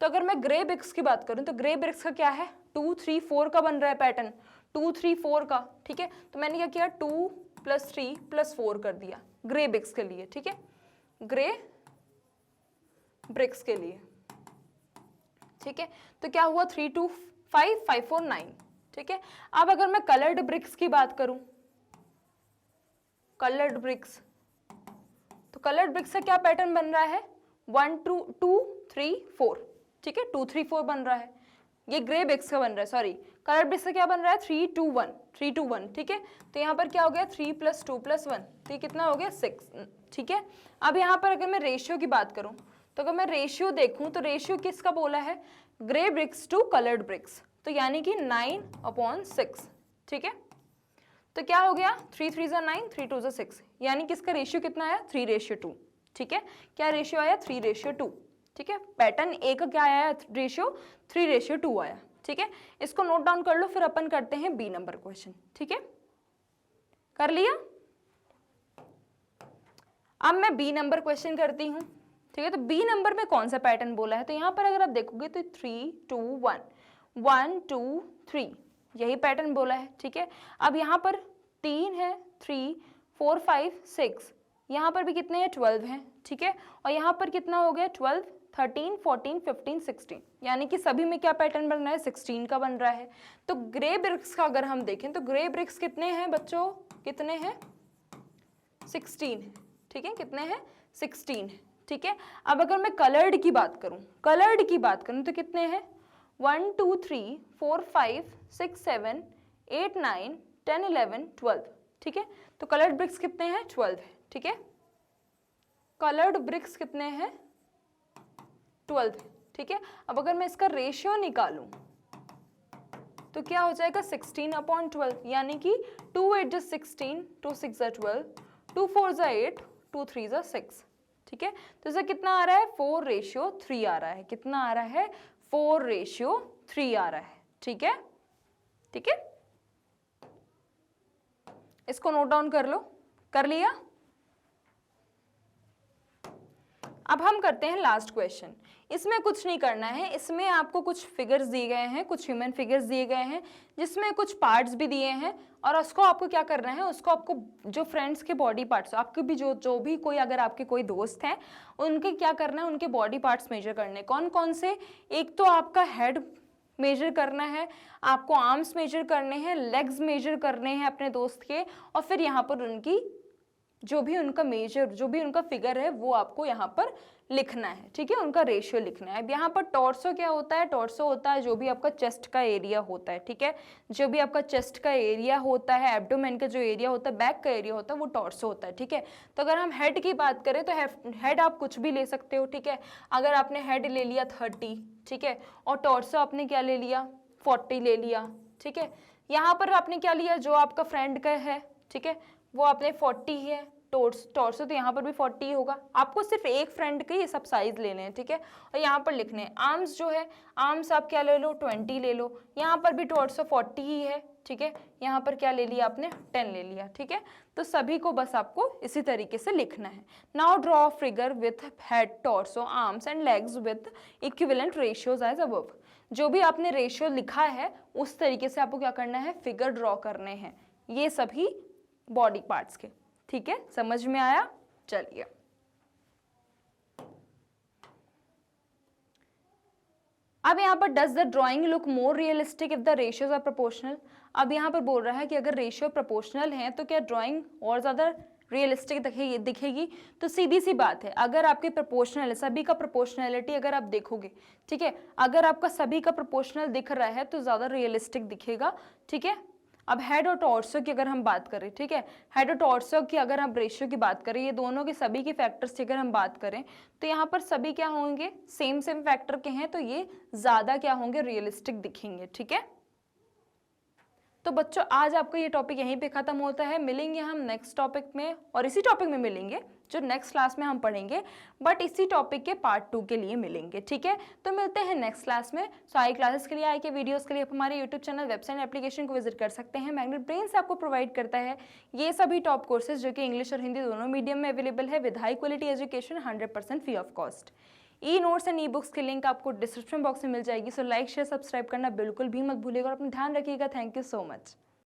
तो अगर मैं ग्रे ब्रिक्स की बात करूँ तो ग्रे ब्रिक्स का क्या है 2 3 4 का बन रहा है पैटर्न, 2 3 4 का, ठीक है। तो मैंने क्या किया 2 + 3 + 4 कर दिया ग्रे ब्रिक्स के लिए, ठीक है, ग्रे ब्रिक्स के लिए, ठीक है। तो क्या हुआ 3 2 5 5 4 9, ठीक है। अब अगर मैं कलर्ड ब्रिक्स की बात करूं, कलर्ड ब्रिक्स, तो कलर्ड ब्रिक्स का क्या पैटर्न बन रहा है 1 2 2 3 4, ठीक है, 2 3 4 बन रहा है, ये ग्रे ब्रिक्स का बन रहा है, सॉरी कलर्ड ब्रिक्स का क्या बन रहा है 3 2 1 3 2 1, ठीक है। तो यहाँ पर क्या हो गया 3 + 2 + 1, तो ये कितना हो गया 6, ठीक है। अब यहाँ पर अगर मैं रेशियो की बात करूं तो अगर मैं रेशियो देखूं तो रेशियो किसका बोला है grey bricks to coloured bricks, तो यानी कि 9/6, ठीक है। तो क्या हो गया 3 3 9 3 2 6, यानी कि इसका रेशियो कितना आया 3:2, ठीक है। क्या रेशियो आया 3:2, ठीक है। पैटर्न ए का क्या आया रेशियो 3:2 आया, ठीक है। इसको नोट डाउन कर लो, फिर अपन करते हैं बी नंबर क्वेश्चन, ठीक है, कर लिया। अब मैं बी नंबर क्वेश्चन करती हूँ, ठीक है। तो बी नंबर में कौन सा पैटर्न बोला है, तो यहाँ पर अगर आप देखोगे तो 3 2 1 1 2 3 यही पैटर्न बोला है, ठीक है। अब यहाँ पर 3 है 3 4 5 6, यहाँ पर भी कितने हैं 12 हैं, ठीक है। और यहाँ पर कितना हो गया 12 13 14 15 16, यानी कि सभी में क्या पैटर्न बन रहा है 16 का बन रहा है। तो ग्रे ब्रिक्स का अगर हम देखें तो ग्रे ब्रिक्स कितने हैं बच्चों, कितने हैं 16 है, ठीक है, कितने हैं 16 है, ठीक है। अब अगर मैं कलर्ड की बात करूं, कलर्ड की बात करूं तो कितने हैं 1 2 3 4 5 6 7 8 9 10 11 12, ठीक है। तो कलर्ड ब्रिक्स कितने हैं 12 है, ठीक है, कलर्ड ब्रिक्स कितने हैं 12 है, ठीक है। अब अगर मैं इसका रेशियो निकालूं तो क्या हो जाएगा 16/12, यानी कि 2 8 16 2 6 12 2 4 8 2 3 6, ठीक है। तो इसे कितना आ रहा है 4:3 आ रहा है, कितना आ रहा है 4:3 आ रहा है, ठीक है, ठीक है। इसको नोट डाउन कर लो, कर लिया। अब हम करते हैं लास्ट क्वेश्चन। इसमें कुछ नहीं करना है, इसमें आपको कुछ फिगर्स दिए गए हैं, कुछ ह्यूमन फिगर्स दिए गए हैं जिसमें कुछ पार्ट्स भी दिए हैं, और उसको आपको क्या करना है, उसको आपको जो फ्रेंड्स के बॉडी पार्ट्स, आपके भी जो भी कोई अगर आपके कोई दोस्त हैं उनके क्या करना है, उनके बॉडी पार्ट्स मेजर करने। कौन कौन से, एक तो आपका हेड मेजर करना है, आपको आर्म्स मेजर करने हैं, लेग्स मेजर करने हैं अपने दोस्त के, और फिर यहाँ पर उनकी जो भी उनका मेजर, जो भी उनका फिगर है वो आपको यहाँ पर लिखना है, ठीक है, उनका रेशियो लिखना है। अब यहाँ पर टॉर्सो क्या होता है, टॉर्सो होता है जो भी आपका चेस्ट का एरिया होता है, ठीक है, जो भी आपका चेस्ट का एरिया होता है, एब्डोमेन का जो एरिया होता है, बैक का एरिया होता है, वो टॉर्सो होता है, ठीक है। तो अगर हम हेड की बात करें तो हेड आप कुछ भी ले सकते हो, ठीक है। अगर आपने हेड ले लिया 30, ठीक है, और टॉर्सो आपने क्या ले लिया 40 ले लिया, ठीक है। यहाँ पर आपने क्या लिया, जो आपका फ्रेंड का है, ठीक है, वो आपने 40 है, टॉर्सो तो यहाँ पर भी 40 होगा। आपको सिर्फ एक फ्रेंड के ये सब साइज लेने हैं, ठीक है, और यहाँ पर लिखने हैं। आर्म्स जो है, आर्म्स आप क्या ले लो 20 ले लो, यहाँ पर भी टॉर्सो 40 ही है, ठीक है, यहाँ पर क्या ले लिया आपने 10 ले लिया, ठीक है। तो सभी को बस आपको इसी तरीके से लिखना है। Now draw figure with head, torso, arms and legs with equivalent ratios as above. जो भी आपने रेशियो लिखा है उस तरीके से आपको क्या करना है, फिगर ड्रॉ करने हैं, ये सभी बॉडी पार्ट्स के, ठीक है, समझ में आया। चलिए अब यहाँ पर does the drawing look more realistic if the ratios are proportional. अब यहाँ पर बोल रहा है कि अगर रेशियो प्रोपोर्शनल है तो क्या ड्राइंग और ज़्यादा रियलिस्टिक दिखेगी। तो सीधी सी बात है, अगर आपके प्रोपोर्शनल है, सभी का प्रोपोर्शनैलिटी अगर आप देखोगे, ठीक है, अगर आपका सभी का प्रोपोर्शनल दिख रहा है तो ज़्यादा रियलिस्टिक दिखेगा, ठीक है। अब हेड और टॉर्सो की अगर हम बात करें, ठीक है, हेड और टॉर्सो की अगर हम रेशियो की बात करें, ये दोनों के सभी के फैक्टर्स की अगर हम बात करें तो यहाँ पर सभी क्या होंगे, सेम फैक्टर के हैं, तो ये ज़्यादा क्या होंगे, रियलिस्टिक दिखेंगे, ठीक है। तो बच्चों आज आपका ये टॉपिक यहीं पे खत्म होता है। मिलेंगे हम नेक्स्ट टॉपिक में, और इसी टॉपिक में मिलेंगे जो नेक्स्ट क्लास में हम पढ़ेंगे, बट इसी टॉपिक के पार्ट 2 के लिए मिलेंगे, ठीक है। तो मिलते हैं नेक्स्ट क्लास में। सो आई क्लासेस के लिए, आई के वीडियोस के लिए आप हमारे यूट्यूब चैनल, वेबसाइट, एप्लीकेशन को विजिट कर सकते हैं। मैग्नेट ब्रेन्स आपको प्रोवाइड करता है ये सभी टॉप कोर्सेज जो कि इंग्लिश और हिंदी दोनों मीडियम में अवेलेबल है, with high quality education, 100% free of cost. E notes and e books की लिंक आपको डिस्क्रिप्शन बॉक्स में मिल जाएगी। सो लाइक, शेयर, सब्सक्राइब करना बिल्कुल भी मत भूलिएगा और अपना ध्यान रखिएगा। Thank you so much.